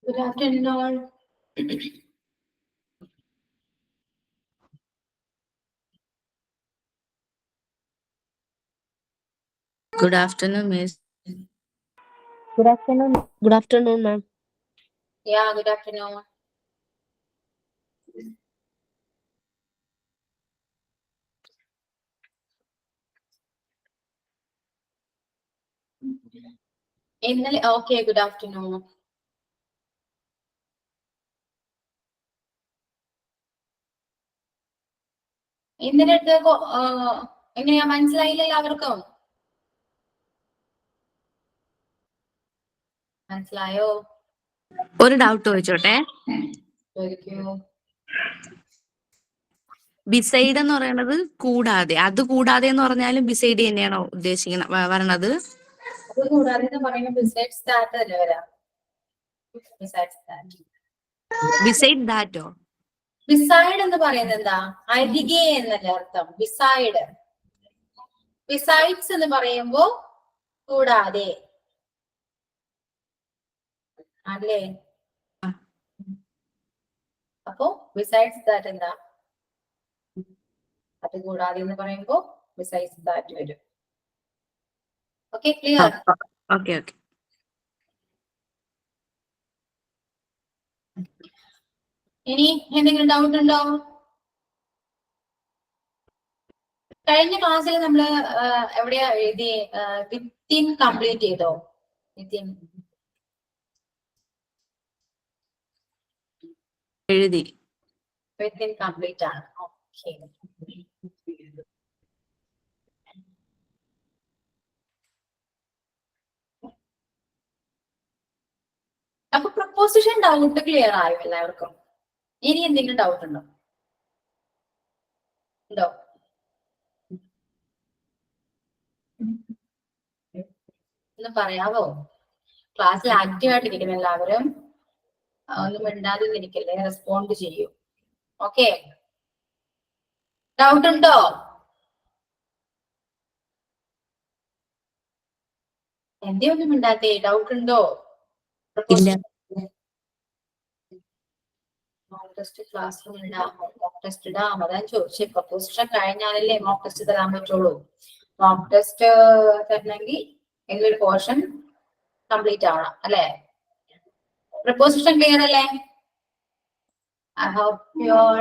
Good afternoon, all. Good afternoon, Miss. Good afternoon. Good afternoon, ma'am. Yeah, good afternoon. Okay, good afternoon. ഇന്നലെ എങ്ങനെയാ മനസ്സിലായില്ല എല്ലാവർക്കും? മനസ്സിലായോ? ഒരു ഡൗട്ട് ചോദിച്ചോട്ടെ. ബിസൈഡ് എന്ന് പറയുന്നത് കൂടാതെ, അത് കൂടാതെ എന്ന് പറഞ്ഞാലും ബിസൈഡ് തന്നെയാണോ ഉദ്ദേശിക്കുന്നത് പറയണത്? അത് കൂടാതെ എന്ന് പറയുന്നത് ബിസൈഡ്സ് ദാറ്റ് അല്ലേ വരാ? ബിസൈഡ് ദാറ്റോ? ബിസൈഡ് എന്ന് പറയുന്നത് എന്താ? അരികെ എന്നല്ലേ അർത്ഥം? ബിസൈഡ്. ബിസൈഡ്സ് എന്ന് പറയുമ്പോ കൂടാതെ അല്ലേ? അപ്പോ ബിസൈഡ്സ് ദാറ്റ് എന്താ? അത് കൂടാതെ എന്ന് പറയുമ്പോ ബിസൈഡ്സ് ദാറ്റ് വരും. Okay, clear? Okay okay. ഇനി എന്തെങ്കിലും ഡൗട്ട് ഉണ്ടോ? കഴിഞ്ഞ ക്ലാസ്സിൽ നമ്മൾ എവിടെയാ എഴുതി? വിത്തിൻ കംപ്ലീറ്റ് ചെയ്തോ? വിത്തിൻ എഴുതി. വിത്തിൻ കംപ്ലീറ്റ് ആണ്. ഓക്കെ. അപ്പൊ പ്രൊപ്പോസിഷൻ ഡൗട്ട് ക്ലിയർ ആയോ എല്ലാവർക്കും? ഇനി എന്തെങ്കിലും ഡൗട്ട് ഉണ്ടോ? ഒന്ന് പറയാവോ? ക്ലാസ്സിൽ ആക്റ്റീവ് ആയിട്ടിരിക്കണം എല്ലാവരും. ഒന്നും മിണ്ടാതിരിക്കല്ലേ, റെസ്പോണ്ട് ചെയ്യൂ. ഓക്കെ, ഡൗട്ട് ഉണ്ടോ? എന്തേ ഒന്നും മിണ്ടാത്തേ? ഡൗട്ട് ഉണ്ടോ? മോക്ക് ടെസ്റ്റ് ക്ലാസ് റൂമിൽ ഇടാമോ? മോക്ക് ടെസ്റ്റ് ഇടാം, അതാ ചോദിച്ചേ. പ്രൊപ്പോസിഷൻ കഴിഞ്ഞാലല്ലേ മോക്ക് ടെസ്റ്റ് തരാൻ പറ്റുള്ളൂ. മോക്ക് ടെസ്റ്റ് തരണമെങ്കിൽ എന്തൊരു പോർഷൻ കംപ്ലീറ്റ് ആവണം അല്ലേ? പ്രൊപ്പോസിഷൻ ക്ലിയർ അല്ലേ? I hope you all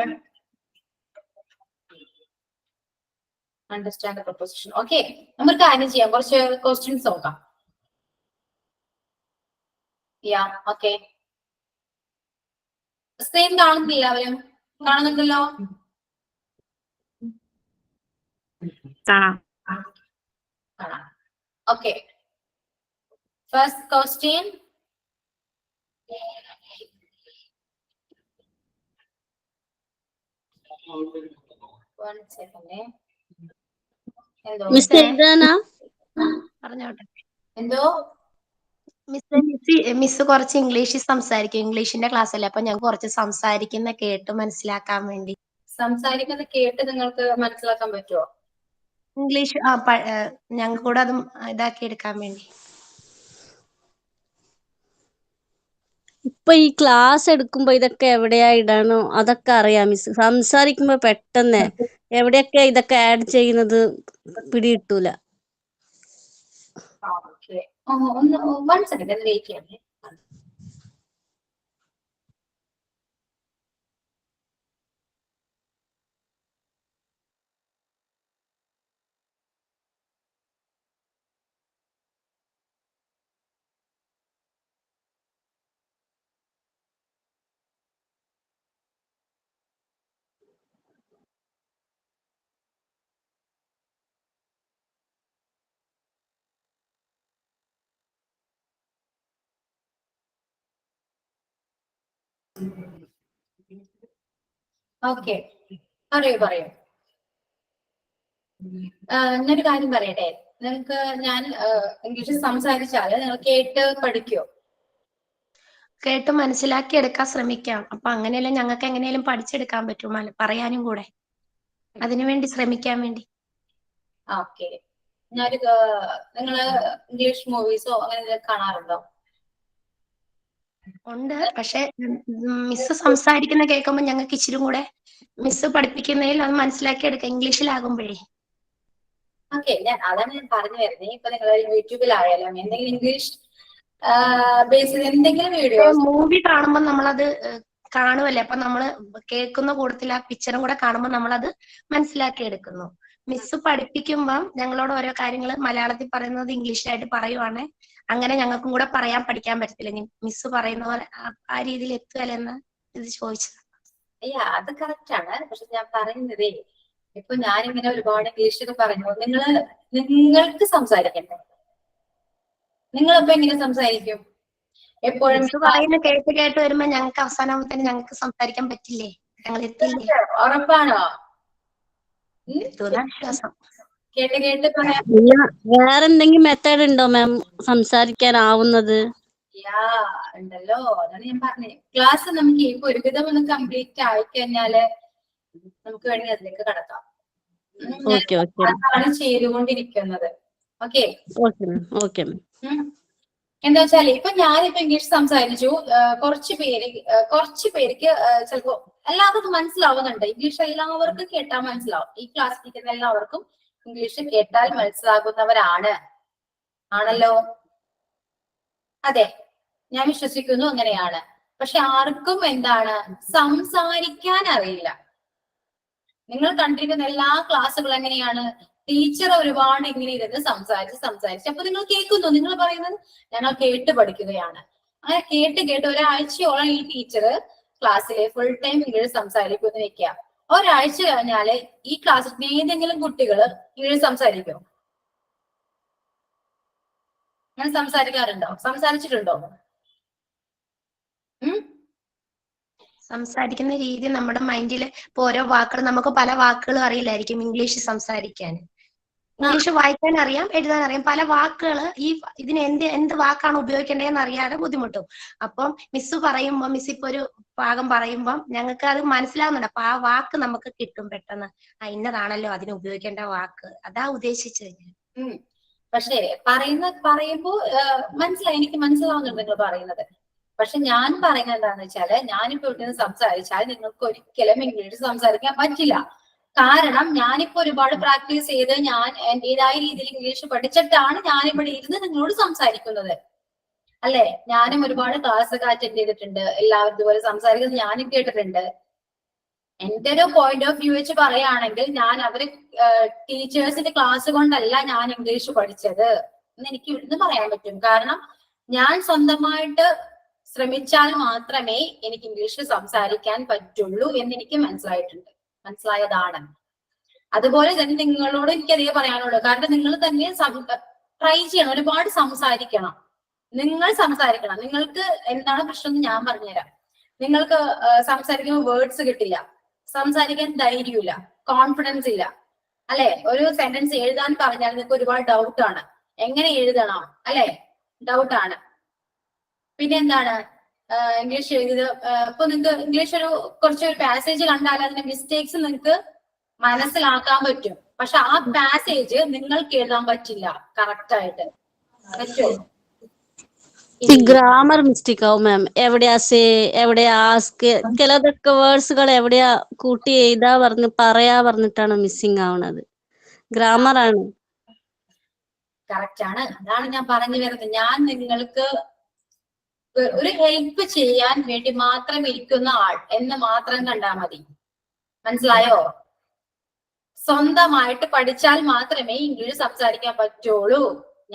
understand the proposition. Okay, നമുക്ക് കാര്യം ചെയ്യാം, കുറച്ച് ക്വസ്റ്റ്യൻസ് നോക്കാം. യാ, ഓക്കെ. സ്ക്രീൻ കാണുന്നില്ല? അവരും കാണുന്നുണ്ടല്ലോ? കാണാം. Okay, first question. One second. എന്തോ മിസ് കുറച്ച് ഇംഗ്ലീഷ് സംസാരിക്കും. ഇംഗ്ലീഷിന്റെ ക്ലാസ് അല്ലേ, അപ്പൊ ഞാൻ കുറച്ച് സംസാരിക്കുന്ന കേട്ട് മനസ്സിലാക്കാൻ വേണ്ടി. സംസാരിക്കുന്നത് കേട്ട് നിങ്ങൾക്ക് മനസ്സിലാക്കാൻ പറ്റുമോ? ഇംഗ്ലീഷ് ഞങ്ങൾക്ക് കൂടെ അതും ഇതാക്കി എടുക്കാൻ വേണ്ടി. ഇപ്പൊ ഈ ക്ലാസ് എടുക്കുമ്പോ ഇതൊക്കെ എവിടെയാ ഇടണോ അതൊക്കെ അറിയാം മിസ്. സംസാരിക്കുമ്പോ പെട്ടെന്ന് എവിടെയൊക്കെ ഇതൊക്കെ ആഡ് ചെയ്യുന്നത് പിടികിട്ടൂല. ഒന്ന് 1 സെക്കൻഡ് വെയിറ്റ് ചെയ്യണേ. ഓക്കെ, പറയൂ. ഞാനൊരു കാര്യം പറയട്ടെ. നിങ്ങൾക്ക് ഞാൻ ഇംഗ്ലീഷ് സംസാരിച്ചാല് നിങ്ങൾ കേട്ട് പഠിക്കോ? കേട്ട് മനസ്സിലാക്കി എടുക്കാൻ ശ്രമിക്കാം. അപ്പൊ അങ്ങനെയല്ലേ ഞങ്ങൾക്ക് എങ്ങനെയും പഠിച്ചെടുക്കാൻ പറ്റും, പറയാനും കൂടെ. അതിനുവേണ്ടി ശ്രമിക്കാൻ വേണ്ടി. ഓക്കെ, നിങ്ങള് ഇംഗ്ലീഷ് മൂവീസോ അങ്ങനെ കാണാറുണ്ടോ? ഉണ്ട്. പക്ഷെ മിസ് സംസാരിക്കുന്ന കേൾക്കുമ്പോൾ ഞങ്ങൾക്ക് ഇച്ചിരി കൂടെ മിസ് പഠിപ്പിക്കുന്നതിൽ അത് മനസ്സിലാക്കി എടുക്കാം ഇംഗ്ലീഷിലാകുമ്പോഴേ. ഓക്കെ, അതാണ് ഞാൻ പറഞ്ഞു വരുന്നത്. ഇപ്പൊ നിങ്ങൾ യൂട്യൂബിലായാലും എന്തെങ്കിലും ഇംഗ്ലീഷ് ബേസിൽ എന്തെങ്കിലും വീഡിയോസ് മൂവി കാണുമ്പോൾ നമ്മളത് കാണുമല്ലേ, അപ്പൊ നമ്മള് കേൾക്കുന്ന കൂട്ടത്തിൽ ആ പിക്ചറും കൂടെ കാണുമ്പോൾ നമ്മളത് മനസ്സിലാക്കി എടുക്കുന്നു. മിസ് പഠിപ്പിക്കുമ്പം ഞങ്ങളോട് ഓരോ കാര്യങ്ങൾ മലയാളത്തിൽ പറയുന്നത് ഇംഗ്ലീഷിലായിട്ട് പറയുവാണ്, അങ്ങനെ ഞങ്ങൾക്കും കൂടെ പറയാൻ പഠിക്കാൻ പറ്റത്തില്ല. മിസ് പറയുന്ന പോലെ ആ രീതിയിൽ എത്തുകയല്ലെന്ന് ഇത് ചോദിച്ചത്. അത് കറക്റ്റ് ആണ്. പക്ഷെ ഞാൻ പറയുന്നതേ, ഇപ്പൊ ഞാനിങ്ങനെ ഒരുപാട് ഇംഗ്ലീഷൊക്കെ പറഞ്ഞു, നിങ്ങൾക്ക് സംസാരിക്കണ്ടേ? നിങ്ങളപ്പോ എങ്ങനെ സംസാരിക്കും? എപ്പോഴും മിസ് പറയുന്ന കേട്ട് കേട്ട് വരുമ്പോ ഞങ്ങൾക്ക് അവസാനത്തിന് ഞങ്ങൾക്ക് സംസാരിക്കാൻ പറ്റില്ലേ? ഞങ്ങൾ എത്തില്ലേ? ഉറപ്പാണോ? എത്തുന്ന വിശ്വാസം. കേട്ട് കേട്ട് പറയാം. വേറെ എന്തെങ്കിലും മെത്തേഡ് ഉണ്ടോ മാം സംസാരിക്കാനാവുന്നത്? ഉണ്ടല്ലോ, അതാണ് ഞാൻ പറഞ്ഞത്. ക്ലാസ് നമുക്ക് ഇപ്പൊ ഒരുവിധം ഒന്ന് കംപ്ലീറ്റ് ആയി കഴിഞ്ഞാല് നമുക്ക് വേണമെങ്കിൽ അതിലേക്ക് കടക്കാം. അതാണ് ചെയ്തുകൊണ്ടിരിക്കുന്നത്. Okay okay. എന്താ വെച്ചാല് ഇപ്പൊ ഞാനിപ്പോ ഇംഗ്ലീഷ് സംസാരിച്ചു, കുറച്ച് പേർക്ക് ചിലപ്പോ എല്ലാവർക്കും മനസ്സിലാവുന്നുണ്ട്. ഇംഗ്ലീഷ് എല്ലാവർക്കും കേട്ടാൽ മനസ്സിലാവും. ഈ ക്ലാസ്സിൽ ഇരിക്കുന്ന എല്ലാവർക്കും ഇംഗ്ലീഷ് കേട്ടാൽ മനസ്സിലാകുന്നവരാണ്, ആണല്ലോ? അതെ, ഞാൻ വിശ്വസിക്കുന്നു അങ്ങനെയാണ്. പക്ഷെ ആർക്കും എന്താണ് സംസാരിക്കാൻ അറിയില്ല. നിങ്ങൾ കണ്ടിരിക്കുന്ന എല്ലാ ക്ലാസ്സുകളും എങ്ങനെയാണ്? ടീച്ചർ ഒരുപാട് ഇങ്ങനെ ഇരുന്ന് സംസാരിച്ച് അപ്പൊ നിങ്ങൾ കേൾക്കുന്നു, നിങ്ങൾ പറയുന്നത് ഞങ്ങൾ കേട്ട് പഠിക്കുകയാണ്. അങ്ങനെ കേട്ട് ഒരാഴ്ചയോളം ഈ ടീച്ചർ ക്ലാസ്സിലെ ഫുൾ ടൈം ഇംഗ്ലീഷ് സംസാരിക്കുമെന്ന് വെക്കുക. ഒരാഴ്ച കഴിഞ്ഞാല് ഈ ക്ലാസ്സിൽ ഏതെങ്കിലും കുട്ടികൾ ഇംഗ്ലീഷ് സംസാരിക്കുമോ? അങ്ങനെ സംസാരിക്കാറുണ്ടോ? സംസാരിച്ചിട്ടുണ്ടോ? സംസാരിക്കുന്ന രീതി നമ്മുടെ മൈൻഡിൽ ഇപ്പൊ ഓരോ വാക്കുകൾ, നമുക്ക് പല വാക്കുകളും അറിയില്ലായിരിക്കും ഇംഗ്ലീഷ് സംസാരിക്കാൻ. ഇംഗ്ലീഷ് വായിക്കാൻ അറിയാം, എഴുതാൻ അറിയാം. പല വാക്കുകൾ ഇതിന് എന്ത് വാക്കാണ് ഉപയോഗിക്കേണ്ടതെന്ന് അറിയാതെ ബുദ്ധിമുട്ടും. അപ്പം മിസ് പറയുമ്പോൾ, മിസ് ഇപ്പൊ ഒരു ഭാഗം പറയുമ്പോൾ ഞങ്ങൾക്ക് അത് മനസ്സിലാവുന്നുണ്ട്. അപ്പൊ ആ വാക്ക് നമുക്ക് കിട്ടും പെട്ടെന്ന്. ഇന്നതാണല്ലോ അതിന് ഉപയോഗിക്കേണ്ട വാക്ക്, അതാ ഉദ്ദേശിച്ചത്. പക്ഷേ പറയുമ്പോ മനസ്സിലായി, എനിക്ക് മനസ്സിലാവുന്നുണ്ട് നിങ്ങൾ പറയുന്നത്. പക്ഷെ ഞാൻ പറയുന്നത് എന്താന്ന് വെച്ചാല്, ഞാനിപ്പോ ഇവിടെ നിന്ന് സംസാരിച്ചാൽ നിങ്ങൾക്ക് ഒരിക്കലും ഇംഗ്ലീഷ് സംസാരിക്കാൻ പറ്റില്ല. കാരണം ഞാനിപ്പോ ഒരുപാട് പ്രാക്ടീസ് ചെയ്ത് ഞാൻ എന്റേതായ രീതിയിൽ ഇംഗ്ലീഷ് പഠിച്ചിട്ടാണ് ഞാനിവിടെ ഇരുന്ന് നിങ്ങളോട് സംസാരിക്കുന്നത്, അല്ലെ? ഞാനും ഒരുപാട് ക്ലാസ് ഒക്കെ അറ്റൻഡ് ചെയ്തിട്ടുണ്ട്. എല്ലാവരും ഇതുപോലെ സംസാരിക്കുന്നത് ഞാനും കേട്ടിട്ടുണ്ട്. എന്റെ ഒരു പോയിന്റ് ഓഫ് വ്യൂ വെച്ച് പറയുകയാണെങ്കിൽ, ഞാൻ ടീച്ചേഴ്സിന്റെ ക്ലാസ് കൊണ്ടല്ല ഞാൻ ഇംഗ്ലീഷ് പഠിച്ചത് എന്ന് എനിക്ക് ഇവിടുന്ന് പറയാൻ പറ്റും. കാരണം ഞാൻ സ്വന്തമായിട്ട് ശ്രമിച്ചാൽ മാത്രമേ എനിക്ക് ഇംഗ്ലീഷ് സംസാരിക്കാൻ പറ്റുള്ളൂ എന്ന് എനിക്ക് മനസ്സിലായതാണ്. അതുപോലെ തന്നെ നിങ്ങളോട് എനിക്ക് അതേ പറയാനുള്ളൂ. കാരണം നിങ്ങൾ തന്നെ ട്രൈ ചെയ്യണം, ഒരുപാട് സംസാരിക്കണം. നിങ്ങൾ സംസാരിക്കണം. നിങ്ങൾക്ക് എന്താണ് പ്രശ്നം എന്ന് ഞാൻ പറഞ്ഞുതരാം. നിങ്ങൾക്ക് സംസാരിക്കുമ്പോൾ വേർഡ്സ് കിട്ടില്ല, സംസാരിക്കാൻ ധൈര്യമില്ല, കോൺഫിഡൻസ് ഇല്ല, അല്ലെ? ഒരു സെന്റൻസ് എഴുതാൻ പറഞ്ഞാൽ നിങ്ങൾക്ക് ഒരുപാട് ഡൗട്ടാണ്, എങ്ങനെ എഴുതണം, അല്ലെ? ഡൗട്ടാണ്. പിന്നെ എന്താണ് ഇംഗ്ലീഷ് എഴുതിയത്? ഇപ്പൊ നിങ്ങൾക്ക് ഇംഗ്ലീഷ് കുറച്ചൊരു പാസേജ് കണ്ടാൽ അതിന്റെ മിസ്റ്റേക്സ് നിങ്ങൾക്ക് മനസ്സിലാക്കാൻ പറ്റും. പക്ഷെ ആ പാസേജ് നിങ്ങൾക്ക് എഴുതാൻ പറ്റില്ല കറക്റ്റ് ആയിട്ട്. പറ്റുമോ? ഈ ഗ്രാമർ മിസ്റ്റേക്ക് ആവും മാം. എവിടെയാ സേ, എവിടെയാ ആസ്ക്, ചിലതൊക്കെ വേർഡ്സുകൾ എവിടെയാ കൂട്ടി എഴുതാ പറഞ്ഞിട്ടാണ് മിസ്സിങ് ആവണത്. ഗ്രാമർ ആണ്. കറക്റ്റ് ആണ്. അതാണ് ഞാൻ പറഞ്ഞു വരുന്നത്. ഞാൻ നിങ്ങൾക്ക് ഒരു ഹെൽപ്പ് ചെയ്യാൻ വേണ്ടി മാത്രം ഇരിക്കുന്ന ആൾ എന്ന് മാത്രം കണ്ടാൽ മതി. മനസ്സിലായോ? സ്വന്തമായിട്ട് പഠിച്ചാൽ മാത്രമേ ഇംഗ്ലീഷ് സംസാരിക്കാൻ പറ്റുള്ളൂ.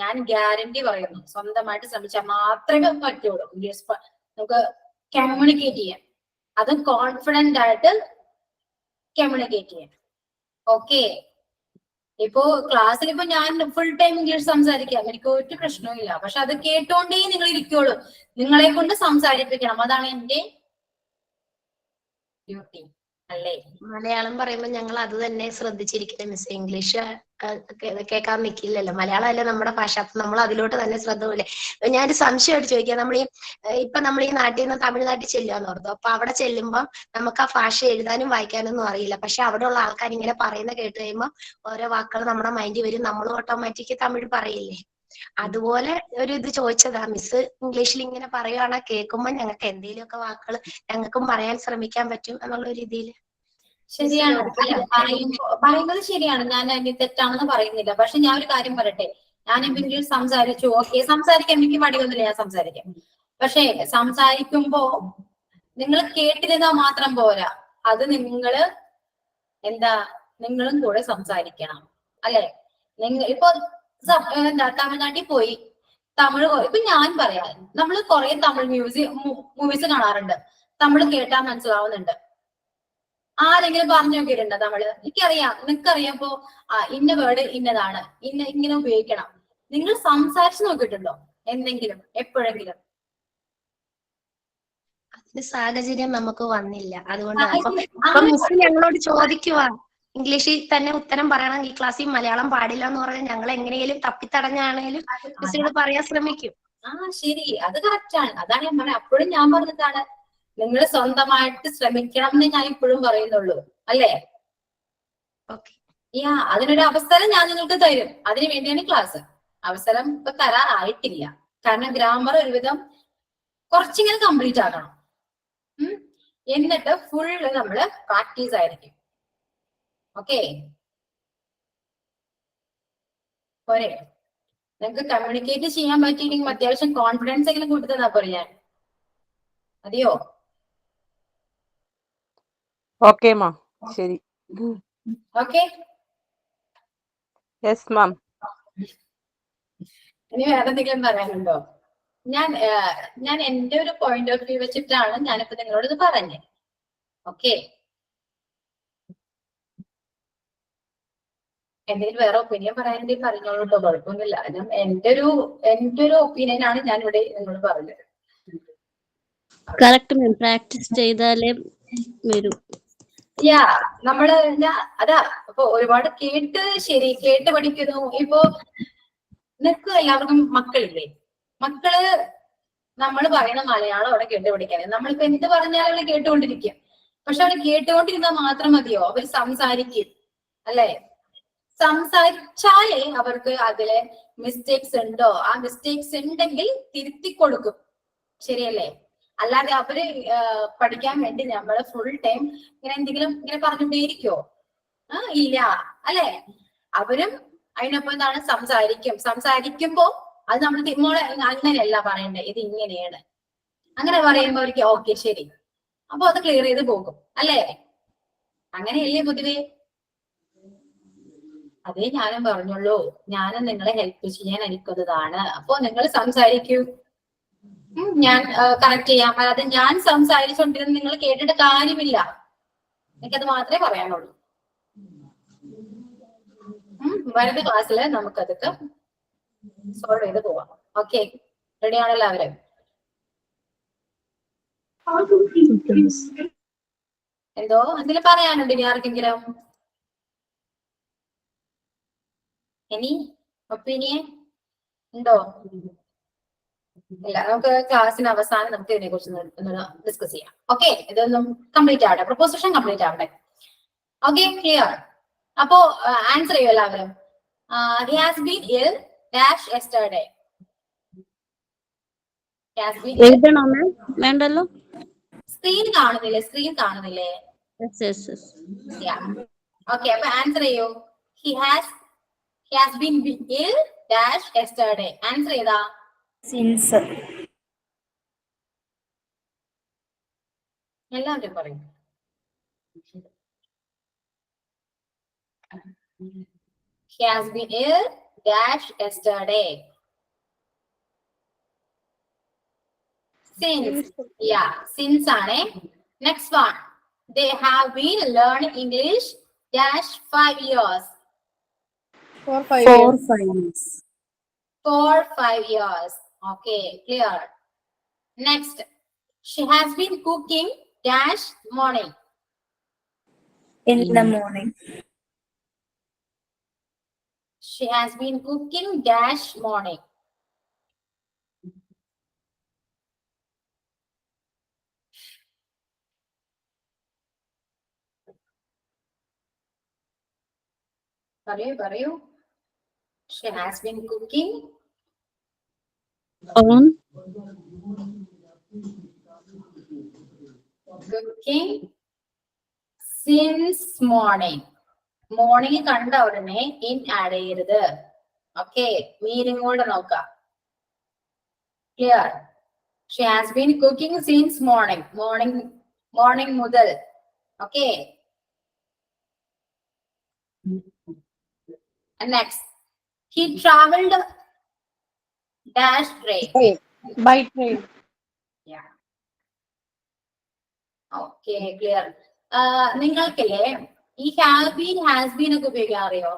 ഞാൻ ഗ്യാരണ്ടി പറയുന്നു. സ്വന്തമായിട്ട് ശ്രമിച്ചാൽ മാത്രമേ പറ്റുള്ളൂ ഇംഗ്ലീഷ് നമുക്ക് കമ്മ്യൂണിക്കേറ്റ് ചെയ്യാൻ. അതും കോൺഫിഡന്റ് ആയിട്ട് കമ്മ്യൂണിക്കേറ്റ് ചെയ്യാൻ. ഓക്കെ, ഇപ്പോ ക്ലാസ്സിൽ ഇപ്പൊ ഞാൻ ഫുൾ ടൈം ഇംഗ്ലീഷ് സംസാരിക്കാം, എനിക്ക് ഒരു പ്രശ്നവും ഇല്ല. പക്ഷെ അത് കേട്ടോണ്ടേ നിങ്ങൾ ഇരിക്കുള്ളൂ. നിങ്ങളെ കൊണ്ട് സംസാരിപ്പിക്കണം, അതാണ് എന്റെ ഡ്യൂട്ടി, അല്ലേ? മലയാളം പറയുമ്പോൾ ഞങ്ങൾ അത് തന്നെ ശ്രദ്ധിച്ചിരിക്കുന്നത് മിസ്. ഇംഗ്ലീഷ് കേൾക്കാൻ നിൽക്കില്ലല്ലോ. മലയാളം അല്ലേ നമ്മുടെ ഭാഷ, അപ്പൊ നമ്മൾ അതിലോട്ട് തന്നെ ശ്രദ്ധ പോലെ. ഞാനൊരു സംശയമായിട്ട് ചോദിക്കാം. നമ്മൾ ഈ നാട്ടിൽ നിന്ന് തമിഴ്നാട്ടിൽ ചെല്ലുകയെന്ന് ഓർത്തു. അപ്പൊ അവിടെ ചെല്ലുമ്പോൾ നമുക്ക് ആ ഭാഷ എഴുതാനും വായിക്കാനൊന്നും അറിയില്ല. പക്ഷെ അവിടെ ഉള്ള ആൾക്കാർ ഇങ്ങനെ പറയുന്ന കേട്ട് കഴിയുമ്പോൾ ഓരോ വാക്കുകൾ നമ്മുടെ മൈൻഡിൽ വരും. നമ്മൾ ഓട്ടോമാറ്റിക് തമിഴ് പറയില്ലേ. അതുപോലെ ഒരു ഇത് ചോദിച്ചതാ, മിസ് ഇംഗ്ലീഷിൽ ഇങ്ങനെ പറയുകയാണെ കേൾക്കുമ്പോ ഞങ്ങൾക്ക് എന്തെങ്കിലുമൊക്കെ വാക്കുകൾ ഞങ്ങൾക്കും പറയാൻ ശ്രമിക്കാൻ പറ്റും എന്നുള്ള ഒരു രീതിയിൽ. ശരിയാണ്. അല്ല, പറയുന്നത് ശരിയാണ്. ഞാൻ അതിന് തെറ്റാണെന്ന് പറയുന്നില്ല. പക്ഷെ ഞാൻ ഒരു കാര്യം പറയട്ടെ, ഞാൻ എന്തെങ്കിലും സംസാരിച്ചു, ഓക്കെ, സംസാരിക്കാൻ എനിക്ക് മടിയൊന്നുമില്ല, ഞാൻ സംസാരിക്കാം. പക്ഷേ സംസാരിക്കുമ്പോ നിങ്ങൾ കേട്ടിരുന്നാ മാത്രം പോരാ, അത് നിങ്ങള് നിങ്ങളും കൂടെ സംസാരിക്കണം, അല്ലെ? നിങ്ങൾ ഇപ്പൊ തമിഴ്നാട്ടിൽ പോയി തമിഴ് ഇപ്പൊ ഞാൻ പറയാം, നമ്മൾ കുറെ തമിഴ് മൂവീസ് കാണാറുണ്ട്, തമിഴ് കേട്ടാ മനസ്സിലാവുന്നുണ്ട്. ആരെങ്കിലും പറഞ്ഞു നോക്കിയിട്ടുണ്ടോ തമിഴ്? എനിക്കറിയാം, നിങ്ങൾക്കറിയാം. ഇന്ന വേർഡ് ഇന്നതാണ്, ഇങ്ങനെ ഉപയോഗിക്കണം. നിങ്ങൾ സംസാരിച്ചു നോക്കിയിട്ടുണ്ടോ എന്തെങ്കിലും എപ്പോഴെങ്കിലും? അതിന് സാഹചര്യം നമുക്ക് വന്നില്ല. അതുകൊണ്ടാണ് അപ്പൊ മിസ് ഞങ്ങളോട് ചോദിക്കുവാ, ഇംഗ്ലീഷിൽ തന്നെ ഉത്തരം പറയണം, ഈ ക്ലാസ്സിൽ മലയാളം പാടില്ല എന്ന് പറഞ്ഞാൽ ഞങ്ങൾ എങ്ങനെയും തപ്പിത്തടഞ്ഞാണേലും മിസ്സിനോട് പറയാൻ ശ്രമിക്കും. ശരി, അത് കറക്റ്റാണ്. അതാണ് ഞാൻ പറഞ്ഞത്. അപ്പോഴും ഞാൻ പറഞ്ഞതാണ്, നിങ്ങൾ സ്വന്തമായിട്ട് ശ്രമിക്കണം എന്ന് ഞാൻ ഇപ്പോഴും പറയുന്നുള്ളൂ, അല്ലേ? അതിനൊരു അവസരം ഞാൻ നിങ്ങൾക്ക് തരും. അതിനു വേണ്ടിയാണ് ക്ലാസ്. അവസരം ഇപ്പൊ തരാറായിട്ടില്ല, കാരണം ഗ്രാമർ ഒരുവിധം കുറച്ചിങ്ങനെ കംപ്ലീറ്റ് ആകണം. എന്നിട്ട് ഫുള്ള് നമ്മള് പ്രാക്ടീസ് ആയിരിക്കും. ഓക്കെ, പോരെ? നിങ്ങൾക്ക് കമ്മ്യൂണിക്കേറ്റ് ചെയ്യാൻ പറ്റിയില്ലെങ്കിൽ അത്യാവശ്യം കോൺഫിഡൻസ് എങ്കിലും കൂട്ടുന്നതാ പോരെ ഞാൻ? മതിയോ? ഓക്കെ മാം, ശരി. Okay, yes ma'am. ഇനി വേറെ എന്തെങ്കിലും പറയാനുണ്ടോ? ഞാൻ എന്റെ ഒരു പോയിന്റ് ഓഫ് വ്യൂ വെച്ചിട്ടാണ് ഞാനിപ്പോ നിങ്ങളോട് ഇത് പറഞ്ഞത്. ഓക്കെ, എന്തെങ്കിലും വേറെ ഒപ്പീനിയൻ പറയാനുണ്ടെങ്കിൽ പറഞ്ഞോളൂ കേട്ടോ, കുഴപ്പമൊന്നുമില്ല. എന്റെ ഒരു ഒപ്പീനിയൻ ആണ് ഞാൻ ഇവിടെ നിങ്ങളോട് പറഞ്ഞത്. കറക്റ്റ് മാം, പ്രാക്ടീസ് ചെയ്താലേ വരും. നമ്മള് അതാ ഇപ്പൊ ഒരുപാട് കേട്ട് പഠിക്കുന്നു. ഇപ്പൊ നിനക്ക് എല്ലാവർക്കും മക്കളില്ലേ? മക്കള് നമ്മൾ പറയുന്ന മലയാളം അവിടെ കേട്ട് പഠിക്കാനേ. നമ്മളിപ്പോ എന്ത് പറഞ്ഞാലും അവര് കേട്ടുകൊണ്ടിരിക്കും. പക്ഷെ അവര് കേട്ടുകൊണ്ടിരുന്നാൽ മാത്രം മതിയോ? അവർ സംസാരിക്കും, അല്ലെ? സംസാരിച്ചാലേ അവർക്ക് അതിലെ മിസ്റ്റേക്സ് ഉണ്ടോ, ആ മിസ്റ്റേക്സ് ഉണ്ടെങ്കിൽ തിരുത്തി കൊടുക്കും, ശരിയല്ലേ? അല്ലാതെ അവര് പഠിക്കാൻ വേണ്ടി നമ്മള് ഫുൾ ടൈം ഇങ്ങനെ എന്തെങ്കിലും ഇങ്ങനെ പറഞ്ഞുകൊണ്ടേയിരിക്കോ? ഇല്ല, അല്ലെ? അവരും അതിനൊപ്പം എന്താണ് സംസാരിക്കുമ്പോ അത് നമ്മൾ മോളെ അങ്ങനെയല്ല പറയണ്ടേ, ഇത് ഇങ്ങനെയാണ്, അങ്ങനെ പറയുമ്പോ അവർക്ക് ഓക്കെ ശരി, അപ്പൊ അത് ക്ലിയർ ചെയ്ത് പോകും, അല്ലേ? അങ്ങനെയല്ലേ പൊതുവേ? അതേ ഞാനും പറഞ്ഞുള്ളൂ, ഞാനും നിങ്ങളെ ഹെൽപ്പ് ചെയ്യാൻ എനിക്കൊതാണ്. അപ്പൊ നിങ്ങൾ സംസാരിക്കൂ, ഞാൻ കറക്റ്റ് ചെയ്യാം. അല്ലാതെ ഞാൻ സംസാരിച്ചുകൊണ്ടിരുന്ന് നിങ്ങൾ കേട്ടിട്ട് കാര്യമില്ല. എനിക്കത് മാത്രമേ പറയാനുള്ളൂ. വരുന്ന ക്ലാസ്സിൽ നമുക്കതൊക്കെ സോൾവ് ചെയ്ത് പോവാം. ഓക്കെ, റെഡി ആണല്ലോ അവര്? എന്തോ എന്തെങ്കിലും പറയാനുണ്ട് ഇനി ആർക്കെങ്കിലും? ഇനി ഒപ്പീനിയൻ ഉണ്ടോ? ഇല്ല, നമുക്ക് ക്ലാസ്സിന് അവസാനം നമുക്ക് ഇതിനെ കുറിച്ച് ഡിസ്കസ് ചെയ്യാം. ഓക്കെ, ഇതൊന്നും കംപ്ലീറ്റ് ആവട്ടെ, പ്രൊപ്പോസിഷൻ കംപ്ലീറ്റ് ആവട്ടെ. Okay, clear? അപ്പോ ആൻസർ ചെയ്യും എല്ലാവരും. He has been ill dash yesterday. He has been ill. എഴുതണോ മാം? വേണ്ടല്ലോ. സ്ക്രീൻ കാണുന്നില്ലേ? ഓക്കെ, അപ്പൊ ആൻസർ ചെയ്യൂ. He has been ill dash yesterday. Answer ചെയ്താ? സിൻസ്. എല്ലാവരും പറയും. He has been ill dash yesterday. Since ആണ്. Next one. They have been learning English dash 5 years. For 5 years. For 5 years. Okay, clear. Next. She has been cooking dash morning. In the morning. She has been cooking dash morning. പറയൂ. She has been cooking On. Cooking since morning. Morning കണ്ട ഉടനെ in add ചെയ്യരുത്. Okay, meaning കൂടെ നോക്കാം. Clear? She has been cooking since morning. Morning മുതൽ. Okay. And next, he traveled dash train. By train. Yeah. Okay, clear. നിങ്ങൾക്കില്ലേ ഈ have been, has been ഒക്കെ ഉപയോഗിക്കാൻ അറിയോ?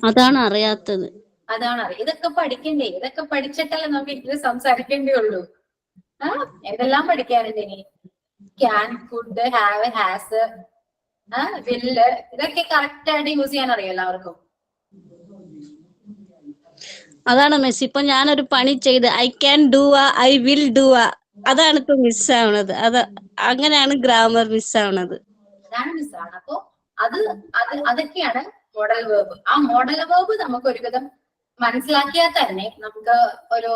അതാണ് അറിയാത്തത്. അതാണ് അറിയാം. ഇതൊക്കെ പഠിക്കണ്ടേ? ഇതൊക്കെ പഠിച്ചിട്ടല്ലേ നമുക്ക് ഇതിൽ സംസാരിക്കേണ്ടേ ഉള്ളൂ. എന്തെല്ലാം പഠിക്കാനുണ്ട് ഇനി? ക്യാൻ, കുഡ്, ഹാവ്, ഹാസ്, വില്ല്, ഇതൊക്കെ കറക്റ്റ് ആയിട്ട് യൂസ് ചെയ്യാൻ അറിയാം എല്ലാവർക്കും. അതാണ് മിസ്, ഇപ്പൊ ഞാനൊരു പണി ചെയ്ത് I can do I will do അതാണ് ഇപ്പൊ മിസ്സാവണത്. അങ്ങനെയാണ് ഗ്രാമർ മിസ്സാവണത്. അതാണ് മിസ്സാണ്. അപ്പൊ അതൊക്കെയാണ് മോഡൽ വേർബ്. ആ മോഡൽ വേർബ് നമുക്ക് ഒരുവിധം മനസ്സിലാക്കിയാൽ തന്നെ നമുക്ക് ഒരു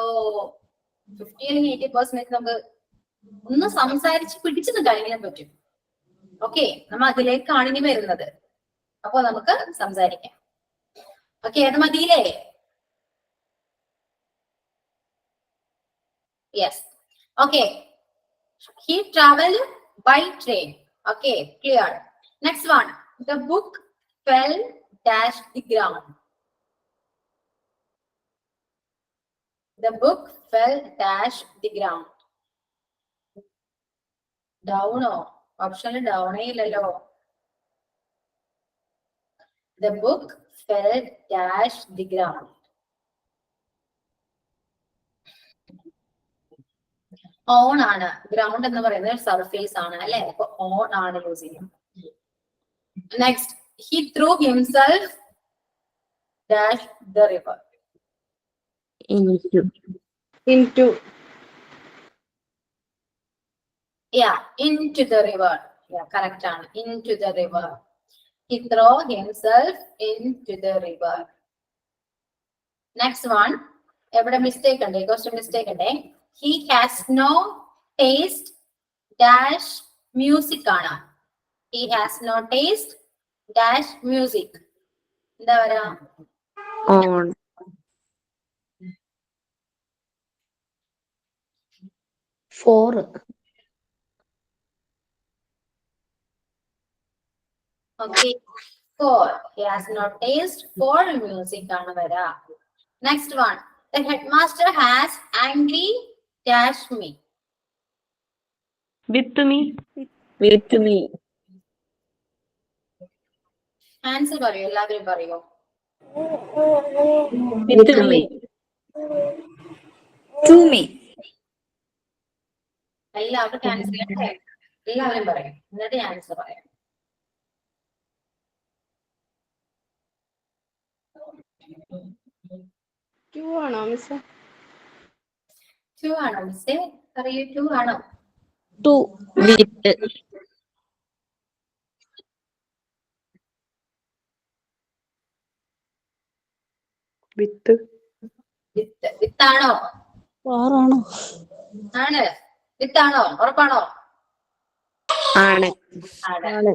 50 അല്ലെങ്കിൽ 80% നമുക്ക് ഒന്ന് സംസാരിച്ച് പിടിച്ചു നിൽക്കാൻ പറ്റും. ഓക്കെ, നമ്മൾ അതിലേക്കാണ് ഇനി വരുന്നത്. അപ്പൊ നമുക്ക് സംസാരിക്കാം. ഓക്കെ, അത് മതിയില്ലേ? Yes. Okay, he traveled by train. Okay, clear. Next one, the book fell dash the ground. The book fell dash the ground. Down option down illalo. The book fell dash the ground. On ആണ്. Ground എന്ന് പറയുന്നത് surface ആണ് അല്ലെ? അപ്പൊ on ആണ് use ചെയ്യും. Next, he threw himself dash the river. Into. Yeah, into the river. Yeah, correct ആണ്. Into the river. He threw himself into the river. Next one, എവിടെ മിസ്റ്റേക്ക് ഉണ്ട്? ക്വസ്റ്റ്യൻ മിസ്റ്റേക്ക് ഉണ്ട്. He has no taste dash music ആണ്. He has no taste dash music. എന്താ പറയാ? On. For. Okay, for. He has no taste for music ആണ് വരാ. Next one, the headmaster has angry dash me. With me. With me. Answer പറയോ? എല്ലാവരും പറയോ? With me. To me. എല്ലാവർക്കും answer ചെയ്യട്ടെ? എല്ലാവരും പറയും, എന്നിട്ട് ആൻസർ പറയാം. Two ആണോ മിസ്? 2 ആണോ മിസ്സേ? പറയൂ, 2 ആണോ? ടു വിത്ത്. വിത്ത്. വിത്താണോ? ആറാണോ? ആണ്. വിത്താണോ? ഉറപ്പാണോ? ആണ്. ആണ്.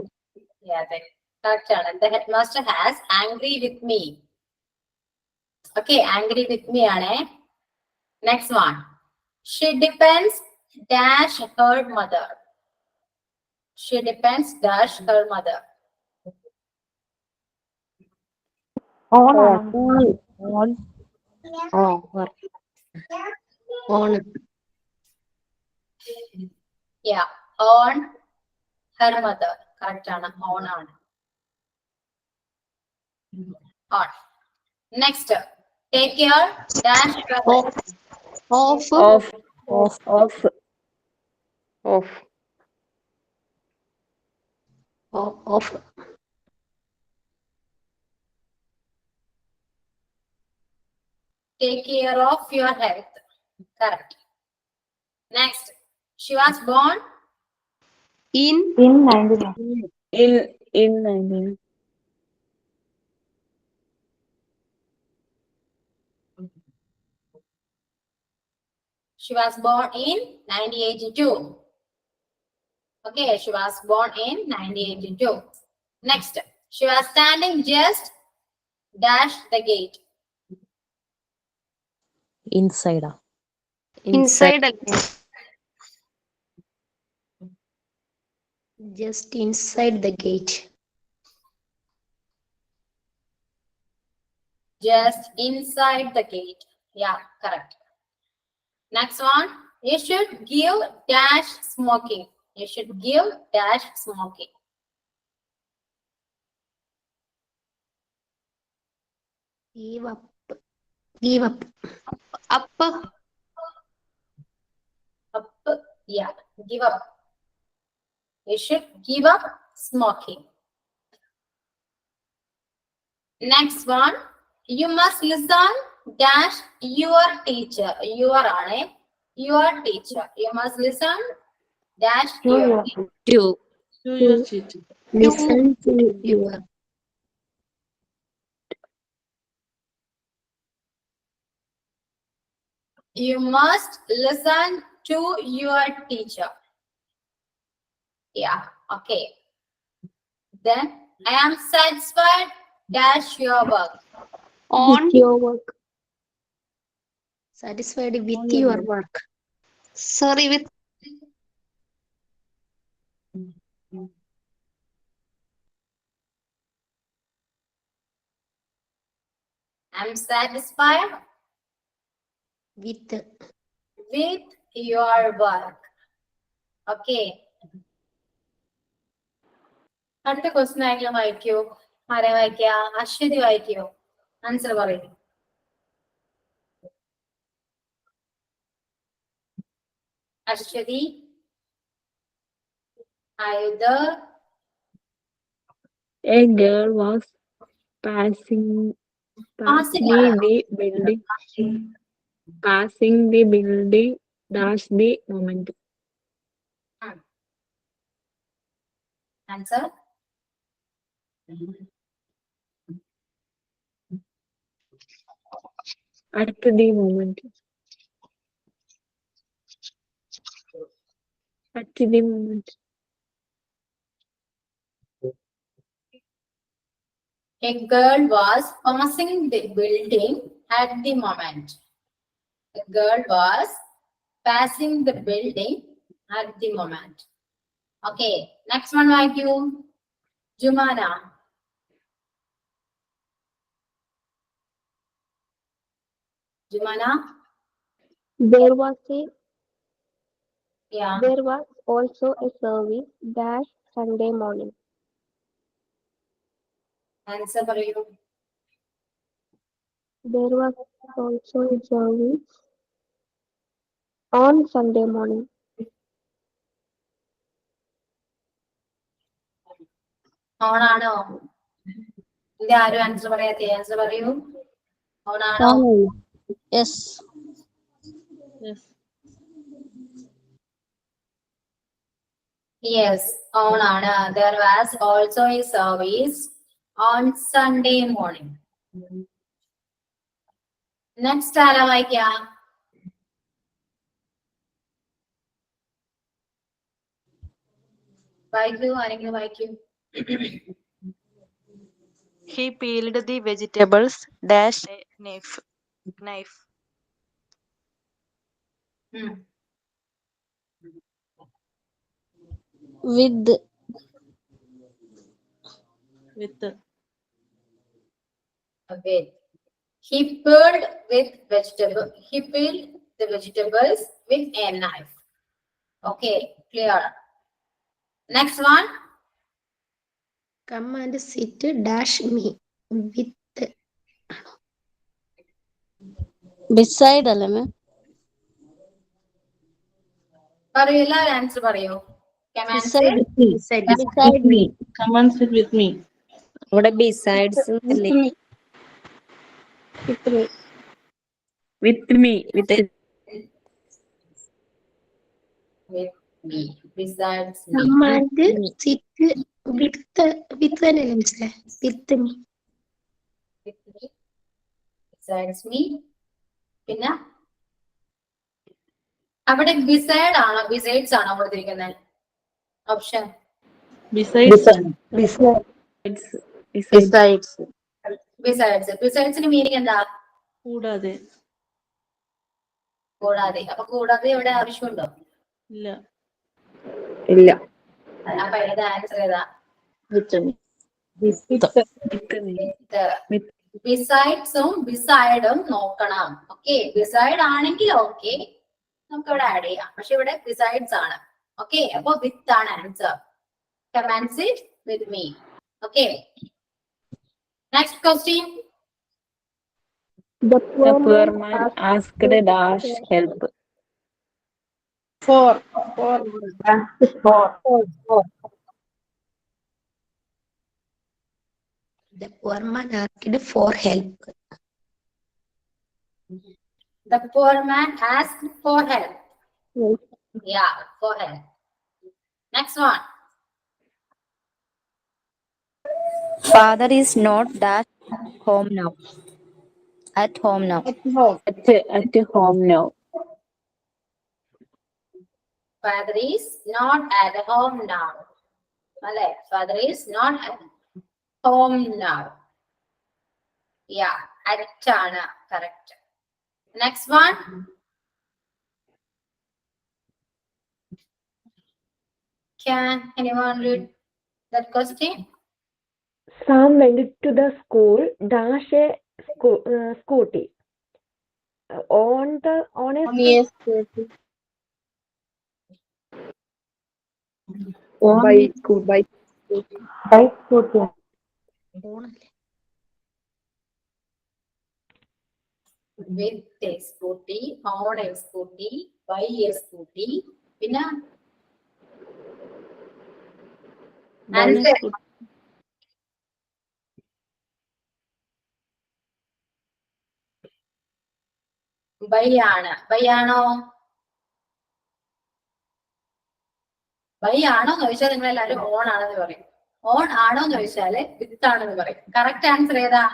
കറക്റ്റ് ആണ്. The headmaster has angry with me. Okay, angry with me ആണ്. Next one, she depends dash her mother. She depends dash her mother. On. On. On. Yeah, on her mother. Correct ആണ്. On ആണ്. On. Next, take care dash brother. Of. Off. Off. Off. Off. Of. Take care of your health. Correct. Next, she was born in. In 19. In 19. She was born in 1982. Okay, she was born in 1982. Next, she was standing just dash the gate. Inside. Inside അല്ലേ? Just inside the gate. Just inside the gate. Yeah, correct. Next one, you should give dash smoking. You should give dash smoking. Give up. Give up. Up. Up, yeah, give up. You should give up smoking. Next one, you must listen dash your teacher. Your ആണ് your teacher. You must listen dash your teacher. Listen to your. You must listen to your teacher. Yeah, okay. Then I am satisfied dash your work. On your work. Satisfied with your work. Sorry, with. I'm satisfied With. with your work. Okay. അടുത്ത question ആരെങ്കിലും വായിക്കോ? ആരെ വായിക്കാ? അശ്വതി വായിക്കോ? Answer പറയൂ. Aswathy, are you there? A girl was passing Passing the ആണ്. building. Passing the building. Dash the moment. Answer. At the moment. At the moment. A girl was passing the building at the moment. A girl was passing the building at the moment. Okay, next one like you. Jumana. Jumana? There was Yeah. also a service dash Sunday morning. Answer for you. There was also a service on Sunday morning. On ആണോ? ഇത് ആരും answer പറയാത്തെ? Answer പറയൂ. On ആണോ? Yes. Yes, on ആണ്. There was also a service on Sunday morning. Next ആരാ വായിക്കാ? വായിക്കൂ, ആരെങ്കിലും വായിക്കൂ. He peeled the vegetables dash a knife. ഉം. With. Okay. He peeled the vegetables with a knife. Okay, clear. Next one. Come and sit dash me. With. Beside അല്ലേ മാം? പറയൂ, എല്ലാവരും answer പറയൂ. Come and Beside sit. me. Beside me. Come and sit with me. അവിടെ besides With me. With me. with me. With me. Besides me. Come and sit with തന്നെയല്ലേ മനസ്സിലായി? With me. With me. Besides me. പിന്നെ അവിടെ beside ആണോ besides ആണോ കൊടുത്തിരിക്കുന്നത് option? Besides. Besides. Besides. ബിസൈഡ്സിന് meaning എന്താ? കൂടാതെ. കൂടാതെ. അപ്പൊ കൂടാതെ ഇവിടെ ആവശ്യമുണ്ടോ? ഇല്ല. ഇല്ല. അപ്പൊ ഏതാ ആൻസർ ഏതാ? With me. ബിസൈഡ്സും ബിസൈഡും നോക്കണം. ഓക്കെ, ബിസൈഡ് ആണെങ്കിൽ ഓക്കെ നമുക്ക് ഇവിടെ ആഡ് ചെയ്യാം. പക്ഷെ ഇവിടെ ബിസൈഡ്സ് ആണ്. ഓക്കെ, അപ്പൊ വിത്ത് ആണ് answer. Command it with me. Okay, next question. The poor man asked dash help. 4. The poor man asked for help. The poor man asked for help. Yeah, for help. Next one. Father is not dash home now. At home now. At home now. Father is not at home now. Vale, father is not at home now. Yeah, at ആണ് correct. Next one. Can anyone read that question? Sam went to the school dash a scooty. On a scooty. By scooty. With a scooty, on a scooty, by a scooty. പിന്നെ answer. By ആണ്. By ആണോ? By ആണോ എന്ന് ചോദിച്ചാൽ നിങ്ങൾ എല്ലാവരും on ആണെന്ന് പറയും. ഓൺ ആണോ എന്ന് ചോദിച്ചാല് വിത്ത് ആണെന്ന് പറയും. കറക്റ്റ് ആൻസർ ഏതാ?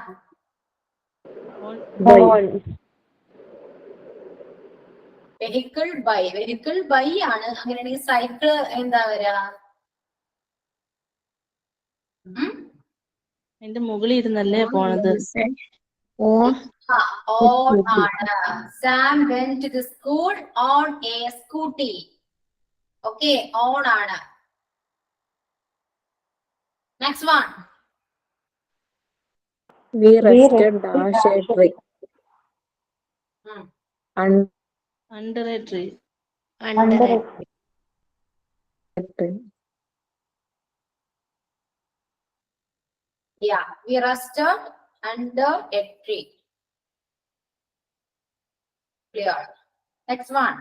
Vehicle by. വെഹിക്കിൾ ബൈ ആണ്. അങ്ങനെയാണെങ്കിൽ സൈക്കിൾ എന്താ വരാ? എന്റെ മുകളിൽ ഇരുന്നല്ലേ പോണത്. On ഓൺ ആണ്. Sam went to the school on a scooty. Okay, on ആണ്. Next one. We rested dash a tree. Under a tree. under a Yeah, we rested under a tree. Clear. Next one.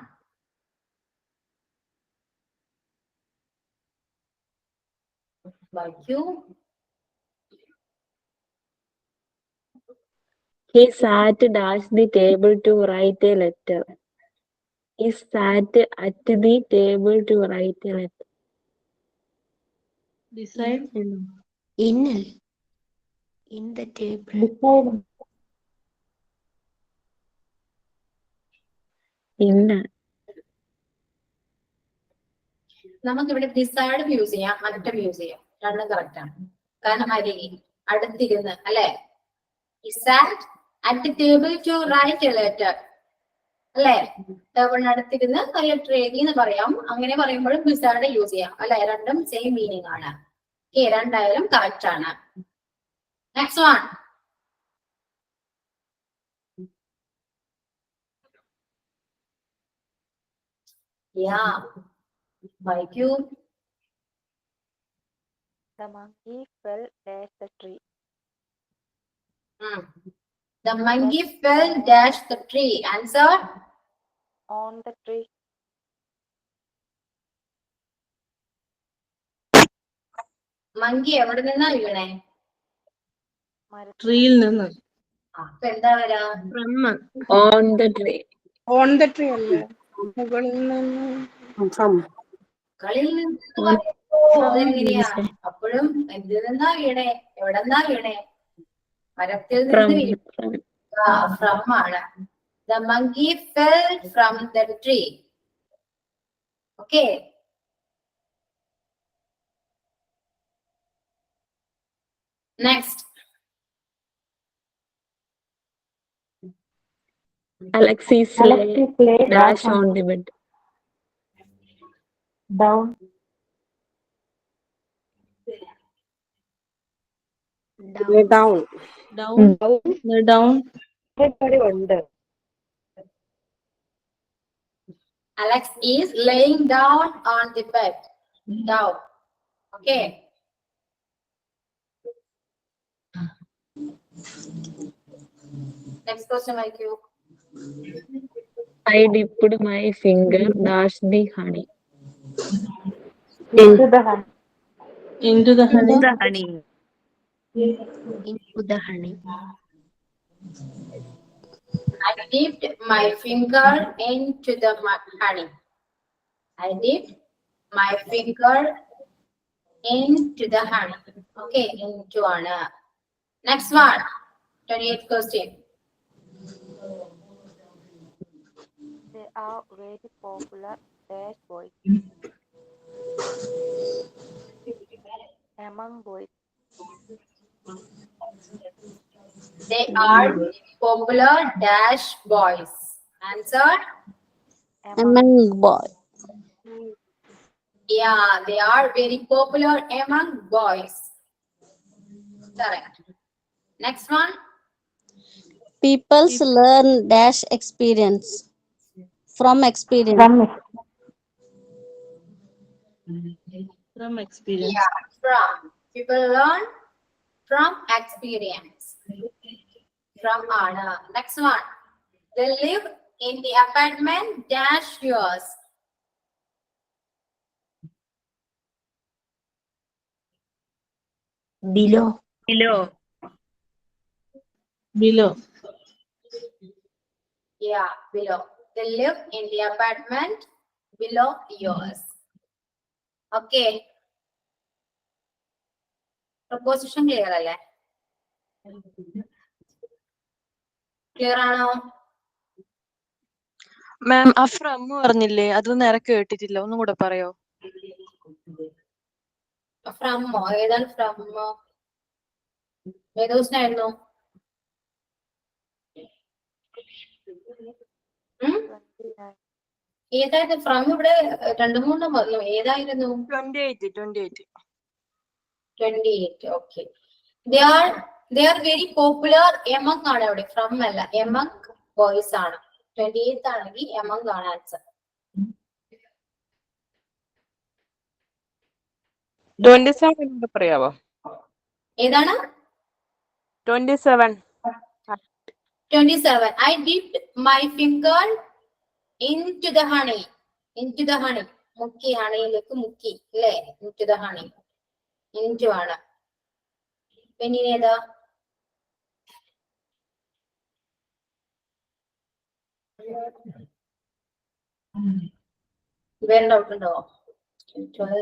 By you. He sat dash the table to write a letter. He sat at the table to write a letter. Beside. in the table. നമുക്കിവിടെ ഡിസൈഡും use ചെയ്യാം, മറ്റും use ചെയ്യാം. രണ്ടും correct ആണ്. കാരണം അരികെ അടുത്തിരുന്ന് അല്ലെ? He sat at the table to write a letter. അല്ലെ? ടേബിളിന് അടുത്തിരുന്ന് ലെറ്റർ എഴുതി എന്ന് പറയാം. അങ്ങനെ പറയുമ്പോഴും ഡിസൈഡ് യൂസ് ചെയ്യാം അല്ലെ? രണ്ടും സെയിം മീനിങ് ആണ്. രണ്ടായാലും കറക്റ്റ് ആണ്. Next one. Yeah. By you. The monkey fell dash the tree. The monkey fell dash the tree. Answer. On the tree. Monkey എവിടെ നിന്നാ വീണേ? ട്രീയിൽ നിന്ന്. അപ്പൊ എന്താ വരാ? On the tree. On the tree അല്ലേ? മുകളിൽ നിന്ന്. കളിയിൽ നിന്ന് അതെങ്ങനെയാ? അപ്പോഴും എന്തിൽ നിന്നാ വീണേ? എവിടെ നിന്നാ വീണേ? മരത്തിൽ നിന്ന് വീണേ. From ആണ്. The monkey fell from the tree. Okay. Next. Alexis lay dash on the bed. Down. Down. Down. The down. Everybody ഉണ്ട്. Alex is laying down on the bed. Down. Okay. Next question, IQ. I dipped my finger dash the honey. Into the hand. Into the honey. The honey. Into the honey. I dipped my finger into the honey. I dipped my finger into the honey. Okay, into honey. Next one. 28th question. They are very popular dash boys among boys. They are popular dash boys. Answer. Among boy. Yeah, they are very popular among boys. Correct. Next one. People's learn dash experience. From experience. From experience. Yeah, from. People learn from experience. From Anna. Next one. They live in the apartment dash years. Below. Below. Below. Yeah, below. They live in the apartment below yours. Okay. Proposition clear അല്ലേ? Clear ആണോ? മാം ആ from പറഞ്ഞില്ലേ അത് നേരെ കേട്ടിട്ടില്ല, ഒന്നും കൂടെ പറയോ? From ഏതാണ് from? ഏത് ദിവസമായിരുന്നു? ഏതായിരുന്നു ഫ്രം? ഇവിടെ 2-3 പറഞ്ഞു. ഏതായിരുന്നു? 28. 28. Okay. They are very popular among ആണ് അവിടെ. From അല്ല, among boys ആണ്. 28th ആണെങ്കിൽ among ആണ് ആൻസർ. 27 പറയാവോ? ഏതാണ്? 27. 27. I dipped my finger into the honey. Into the honey. മുക്കി, ഹണിയിലേക്ക് മുക്കി അല്ലേ? Into the honey. Into ആണ്. പിന്നെ ഏതാ? വേറെ ഡൗട്ട് ഉണ്ടോ?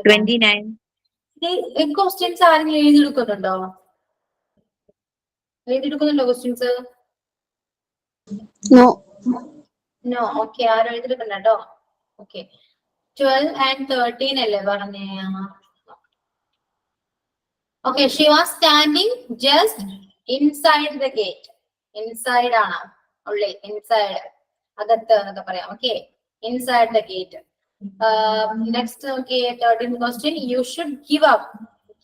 29. ക്വസ്റ്റ്യൻസ് ആരെങ്കിലും എഴുതിയെടുക്കുന്നുണ്ടോ? എഴുതിയെടുക്കുന്നുണ്ടോ ക്വസ്റ്റ്യൻസ്? No. നോ. ഓക്കെ, ആരും എഴുതിയെടുക്കണ്ട കേട്ടോ. ഓക്കെ. 12 and 13 അല്ലേ പറഞ്ഞേ? Okay, she was standing just inside the gate. Inside ആണ്. ഉള്ളി, inside. അകത്ത് എന്നൊക്കെ പറയാം. Okay, inside the gate. Next, okay, 13th question. You should give up.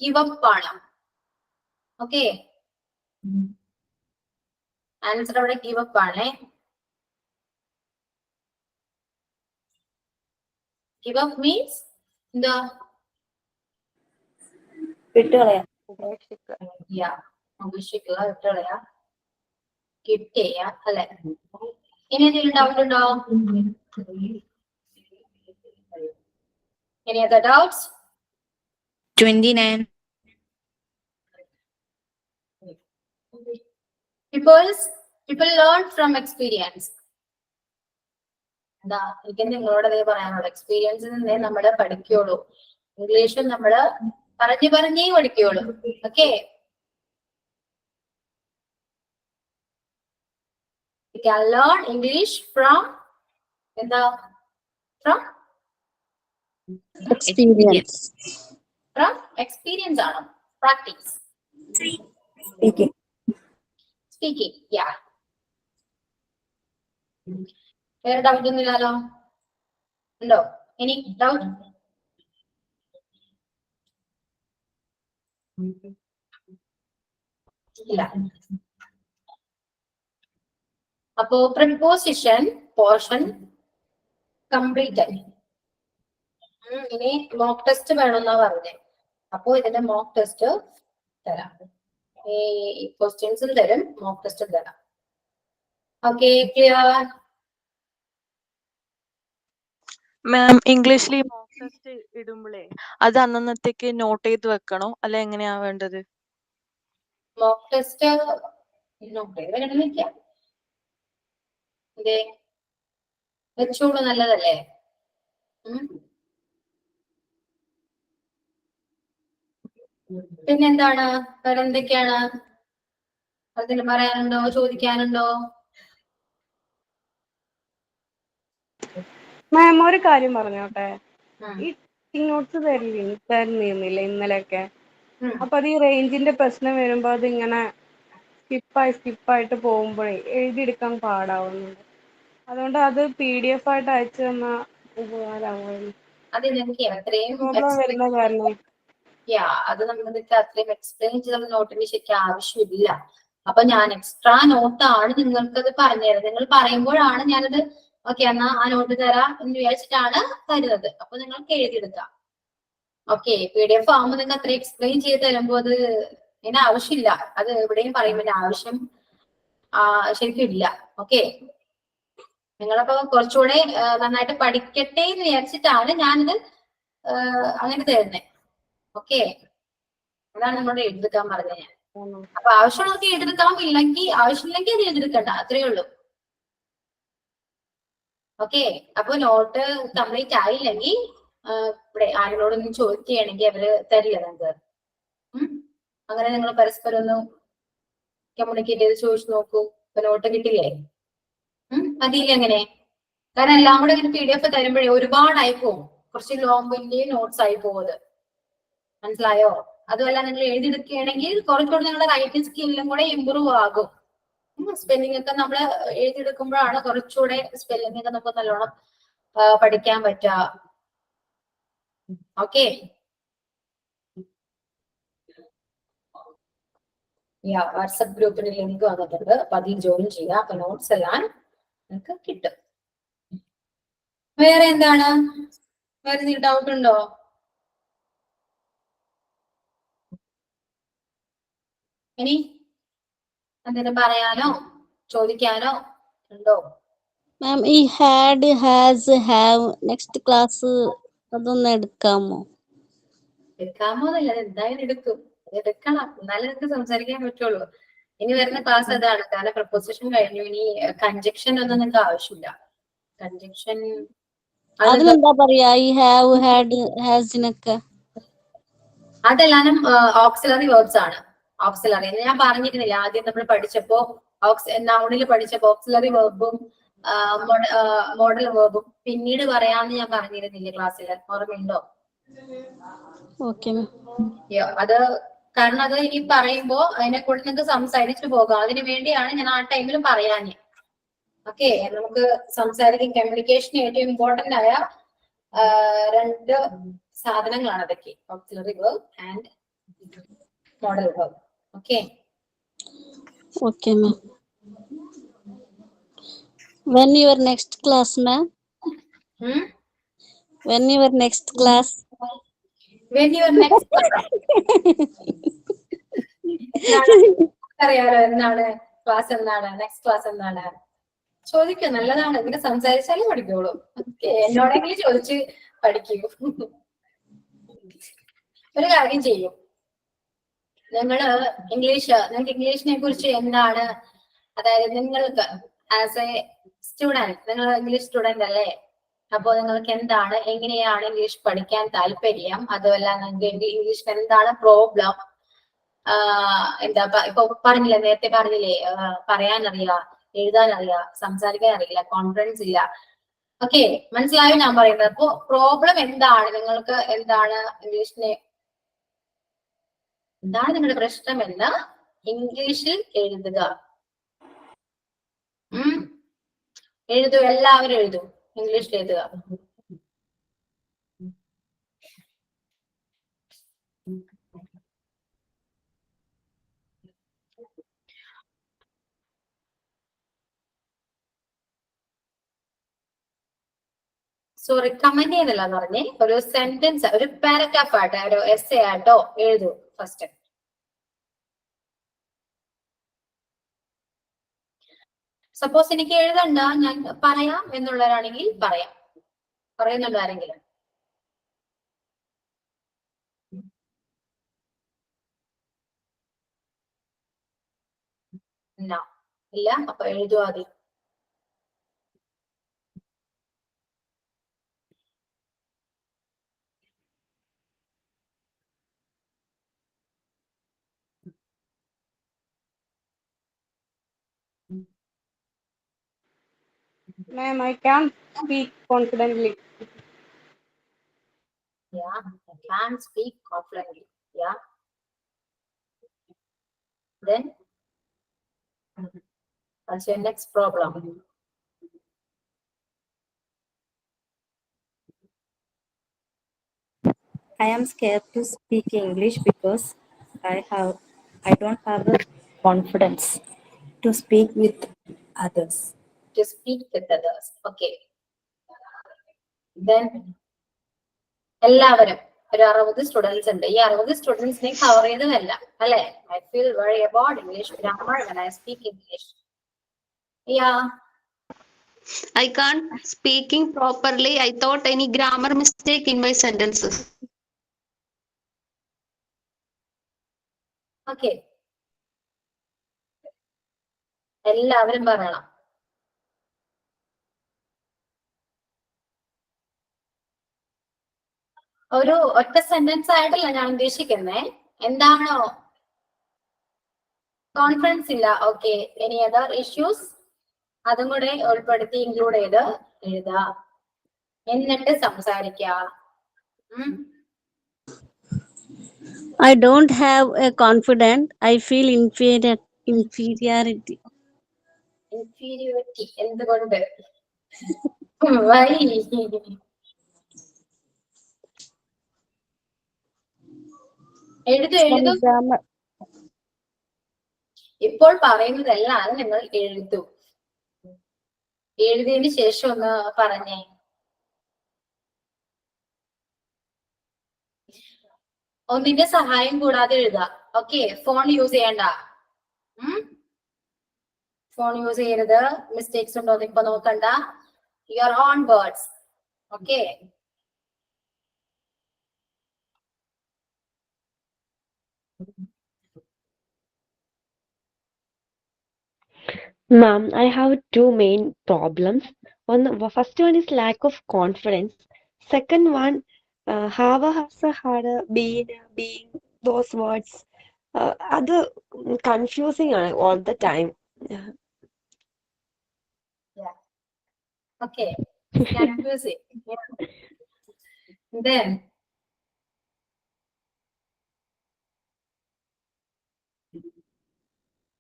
Give up ആണ്. Okay. Answer അവിടെ give up ആണ്. Give up means എന്താ? വിട്ടുകളയാ. ഉപേക്ഷിക്കുക. Yeah, ഉപേക്ഷിക്കുക, വിട്ടുകളയാ, കിട്ടിയ അല്ലെ? ഇനി എന്തെങ്കിലും ഡൗട്ട് ഉണ്ടോ? Any other doubts? 29. People learn from experience. എന്താ എനിക്ക് നിങ്ങളോട് അതേ പറയാനുള്ളൂ. എക്സ്പീരിയൻസിൽ നിന്നേ നമ്മള് പഠിക്കുള്ളൂ. ഇംഗ്ലീഷും നമ്മള് പറഞ്ഞേ പഠിക്കുള്ളൂ. Okay. You can learn English from എന്താ? From experience. ഫ്രം എക്സ്പീരിയൻസ് ആണോ? പ്രാക്ടീസ്. Speaking. സ്പീക്കിംഗ്. യാ. വേറെ ഡൗട്ട് ഒന്നും ഇല്ലല്ലോ? ഉണ്ടോ? Any doubt? ഇല്ല. അപ്പോ പ്രിപ്പോസിഷൻ പോർഷൻ കംപ്ലീറ്റ് ആയി. ഇനി മോക്ക് ടെസ്റ്റ് വേണമെന്നാ പറഞ്ഞേ. അപ്പോ ഇതിന്റെ മോക്ക് ടെസ്റ്റ് തരാം. ഈ ക്വസ്റ്റ്യൻസും തരും, മോക്ക് ടെസ്റ്റും തരാം. Okay, clear? മാം ഇംഗ്ലീഷിൽ ഈ മോക്ക് ടെസ്റ്റ് ഇടുമ്പോഴേ അത് അന്നത്തേക്ക് നോട്ട് ചെയ്ത് വെക്കണോ അല്ല എങ്ങനെയാ വേണ്ടത്? മോക്ക് ടെസ്റ്റ് നോട്ട് ചെയ്ത് വേണമെന്നില്ല. ഇതേ വെച്ചോളൂ, നല്ലതല്ലേ? പിന്നെന്താണ്? വേറെ എന്തൊക്കെയാണ് അതിന് പറയാനുണ്ടോ, ചോദിക്കാനുണ്ടോ? മാം ഒരു കാര്യം പറഞ്ഞോട്ടെ. ഈ നോട്ട്സ് തരുന്നില്ലേ ഇന്നലെയൊക്കെ? അപ്പൊ അത് ഈ റേഞ്ചിന്റെ പ്രശ്നം വരുമ്പോ അത് ഇങ്ങനെ സ്കിപ്പായിട്ട് പോകുമ്പോഴേ എഴുതിയെടുക്കാൻ പാടാവുന്നുണ്ട്. അതുകൊണ്ട് അത് PDF ആയിട്ട് അയച്ചു തന്നാ ഉപകാരമാവുമായിരുന്നു. അത് നിങ്ങൾക്ക് അത്രയും പ്രോബ്ലം വരുന്ന കാരണം അത് നമുക്ക് അത്രയും എക്സ്പ്ലെയിൻ ചെയ്ത നോട്ടിന് ശരിക്കും ആവശ്യമില്ല. അപ്പൊ ഞാൻ എക്സ്ട്രാ നോട്ടാണ് നിങ്ങൾക്കത് പറഞ്ഞുതരുന്നത്. നിങ്ങൾ പറയുമ്പോഴാണ് ഞാനത് ഓക്കെ എന്നാ ആ നോട്ട് തരാം എന്ന് വിചാരിച്ചിട്ടാണ് തരുന്നത്. അപ്പൊ നിങ്ങൾക്ക് എഴുതിയെടുക്കാം. ഓക്കെ, PDF ആവുമ്പോൾ നിങ്ങൾക്ക് അത്ര എക്സ്പ്ലെയിൻ ചെയ്ത് തരുമ്പോ അത് അതിന്റെ ആവശ്യമില്ല. അത് എവിടെയും പറയുമ്പോൾ ആവശ്യം ശരിക്കും ഇല്ല. ഓക്കെ, നിങ്ങളപ്പോ കുറച്ചുകൂടെ നന്നായിട്ട് പഠിക്കട്ടെ എന്ന് വിചാരിച്ചിട്ടാണ് ഞാനിത് അങ്ങനെ തരുന്നത്. ഓക്കെ, അതാണ് നിങ്ങളോട് എഴുതിയെടുക്കാൻ പറഞ്ഞത് ഞാൻ. അപ്പൊ ആവശ്യമുള്ളവർക്ക് എഴുതിയെടുക്കാം, ഇല്ലെങ്കിൽ ആവശ്യമില്ലെങ്കിൽ അത് എഴുതിയെടുക്കണ്ട, അത്രേ ഉള്ളൂ. ഓക്കെ, അപ്പൊ നോട്ട് കംപ്ലീറ്റ് ആയില്ലെങ്കിൽ ഇവിടെ ആരോടൊന്നും ചോദിക്കുകയാണെങ്കിൽ അവര് തരില്ല നിങ്ങൾക്ക്. അങ്ങനെ നിങ്ങൾ പരസ്പരം ഒന്ന് കമ്മ്യൂണിക്കേറ്റ് ചെയ്ത് ചോദിച്ചു നോക്കൂ. ഇപ്പൊ നോട്ട് കിട്ടില്ലേ? മതിയില്ലേ അങ്ങനെ? കാരണം എല്ലാം കൂടെ ഇങ്ങനെ PDF തരുമ്പോഴേ ഒരുപാടായി പോകും. കുറച്ച് ലോങ് വലിയ നോട്ട്സ് ആയി പോകുന്നത്. മനസ്സിലായോ? അതുമല്ല നിങ്ങൾ എഴുതിയെടുക്കുകയാണെങ്കിൽ കുറച്ചുകൂടി നിങ്ങളുടെ റൈറ്റിംഗ് സ്കില്ലും കൂടെ ഇമ്പ്രൂവ് ആകും. സ്പെല്ലിംഗ് ഒക്കെ നമ്മൾ എഴുതിയെടുക്കുമ്പോഴാണ് കുറച്ചുകൂടെ സ്പെല്ലിംഗ് ഒക്കെ നമുക്ക് നല്ലോണം പഠിക്കാൻ പറ്റുക. ഓക്കെ, വാട്സപ്പ് ഗ്രൂപ്പിന് ലിങ്ക് വന്നിട്ടുണ്ട്. അപ്പൊ അതിൽ ജോയിൻ ചെയ്യുക. അപ്പൊ നോട്ട്സ് എല്ലാം നിങ്ങൾക്ക് കിട്ടും. വേറെ എന്താണ്? വേറെ എന്തെങ്കിലും ഡൗട്ട് ഉണ്ടോ? ഇനി എന്തെങ്കിലും പറയാനോ ചോദിക്കാനോ ഉണ്ടോ? മാം ഈ had has have next class അതൊന്ന് എടുക്കാമോ? എടുക്കാമോന്നല്ല, എന്തായാലും എടുക്കും. എടുക്കണം, എന്നാലേ നിങ്ങൾക്ക് സംസാരിക്കാൻ പറ്റുള്ളൂ. ഇനി വരുന്ന ക്ലാസ് അതാണ്. കാരണം പ്രപ്പോസിഷൻ കഴിഞ്ഞു. ഇനി കൺജക്ഷൻ ഒന്നും നിങ്ങൾക്ക് ആവശ്യമില്ല. കൺജക്ഷൻ അതിനെന്താ പറയാ ഈ ഹാവ് ഹാഡ് ഹാസിനൊക്കെ? അതെല്ലാം ഓക്സിലറി വേർബ്സ് ആണ്. ഓക്സിലറി ഞാൻ പറഞ്ഞിരുന്നില്ല ആദ്യം നമ്മൾ പഠിച്ചപ്പോ നൗണിൽ പഠിച്ചപ്പോ ഓക്സിലറി വേർബും മോഡൽ വേർബും പിന്നീട് പറയാന്ന് ഞാൻ പറഞ്ഞിരുന്നില്ലേ ക്ലാസ്സിൽ? ഓർമ്മയുണ്ടോ? അത് കാരണം അത് ഇനി പറയുമ്പോ അതിനെ കൂടെ നിങ്ങൾക്ക് സംസാരിച്ചു പോകാം. അതിനു വേണ്ടിയാണ് ഞാൻ ആ ടൈമിൽ പറയാന്. ഓക്കെ, നമുക്ക് സംസാരിക്കും. കമ്മ്യൂണിക്കേഷൻ ഏറ്റവും ഇമ്പോർട്ടന്റ് ആയ രണ്ട് സാധനങ്ങളാണ് അതൊക്കെ, auxiliary verb and model verb. Okay okay ma'am. When your next class, ma'am? When your next class? When your next class? അറിയാലോ എന്നാണ് ക്ലാസ്, എന്നാണ് നെക്സ്റ്റ് ക്ലാസ് എന്നാണ് ചോദിക്കും. നല്ലതാണ്, ഇങ്ങനെ സംസാരിച്ചാലേ പഠിക്കുള്ളൂ. എന്നോടെങ്കിലും ചോദിച്ച് പഠിക്കൂ. ഒരു കാര്യം ചെയ്യും, നിങ്ങൾക്ക് ഇംഗ്ലീഷിനെ കുറിച്ച് എന്താണ്, അതായത് നിങ്ങൾക്ക് ആസ് എ സ്റ്റുഡന്റ്, നിങ്ങൾ ഇംഗ്ലീഷ് സ്റ്റുഡന്റ് അല്ലേ? അപ്പോ നിങ്ങൾക്ക് എന്താണ്, എങ്ങനെയാണ് ഇംഗ്ലീഷ് പഠിക്കാൻ താല്പര്യം, അതുമല്ല നിങ്ങൾക്ക് ഇംഗ്ലീഷിൽ എന്താണ് പ്രോബ്ലം, എന്താ ഇപ്പൊ പറഞ്ഞില്ലേ, നേരത്തെ പറഞ്ഞില്ലേ, പറയാനറിയാം, എഴുതാനറിയാം, സംസാരിക്കാൻ അറിയില്ല, കോൺഫിഡൻസ് ഇല്ല. ഓക്കെ, മനസ്സിലായോ ഞാൻ പറയുന്നത്? അപ്പൊ പ്രോബ്ലം എന്താണ്? നിങ്ങൾക്ക് എന്താണ് ഇംഗ്ലീഷിനെ, എന്താണ് നിങ്ങളുടെ പ്രശ്നമെന്ന് ഇംഗ്ലീഷിൽ എഴുതുക. എഴുതൂ, എല്ലാവരും എഴുതൂ, ഇംഗ്ലീഷിൽ എഴുതുക. സോറി, കമന്റ് ചെയ്യുന്നില്ല എന്ന് പറഞ്ഞേ. ഒരു സെന്റൻസ്, ഒരു പാരഗ്രാഫ് ആട്ടോ, ഒരു എസ്സേ ആട്ടോ എഴുതൂ ഫസ്റ്റ്. സപ്പോസ് എനിക്ക് എഴുതണ്ട, ഞാൻ പറയാം എന്നുള്ളവരാണെങ്കിൽ പറയാം. പറയുന്നുണ്ടോ ആരെങ്കിലും? ഇല്ല, അപ്പൊ എഴുതുക ആദ്യം. Ma'am, I can't speak confidently. Yeah, I can't speak confidently. Yeah. Then, what's your next problem? I am scared to speak English because I don't have the confidence to speak with others. To speak with others. Okay. Then, എല്ലാവരും ഒരു 60 students ഉണ്ട്. ഈ 60 സ്റ്റുഡൻസിനെ cover ചെയ്തതല്ല അല്ലെ? I feel very about English grammar when I speak English. Yeah. I can't speaking properly. I thought any grammar mistake in my sentences. Okay. എല്ലാവരും പറയണം. ഒരു ഒറ്റ സെന്റൻസ് ആയിട്ടല്ല ഞാൻ ഉദ്ദേശിക്കുന്നേ. എന്താണോ കോൺഫിഡൻസ് ഇല്ല, ഓക്കെ, എനി അതർ ഇഷ്യൂസ്, അതും കൂടെ ഉൾപ്പെടുത്തി ഇൻക്ലൂഡ് ചെയ്ത് എഴുതുക, എന്നിട്ട് സംസാരിക്കുക. I don't have a confidence. I feel inferiority. Inferiority എന്തുകൊണ്ട്? Why? എഴുതു. Grammar. ഇപ്പോൾ പറയുന്നതെല്ലാം നിങ്ങൾ എഴുതൂ. എഴുതിയതിന് ശേഷം ഒന്ന് പറഞ്ഞേ. ഒന്നിന്റെ സഹായം കൂടാതെ എഴുതുക. ഓക്കെ, ഫോൺ യൂസ് ചെയ്യണ്ട. ഫോൺ യൂസ് ചെയ്യരുത്. മിസ്റ്റേക്സ് ഉണ്ടോ എന്ന് ഇപ്പൊ നോക്കണ്ട. Your own words. Okay. Ma'am, I have two main problems. First one is lack of confidence. Second one, have has had being those words. അത് confusing ആണ് all the time. Okay. Confusing. Then.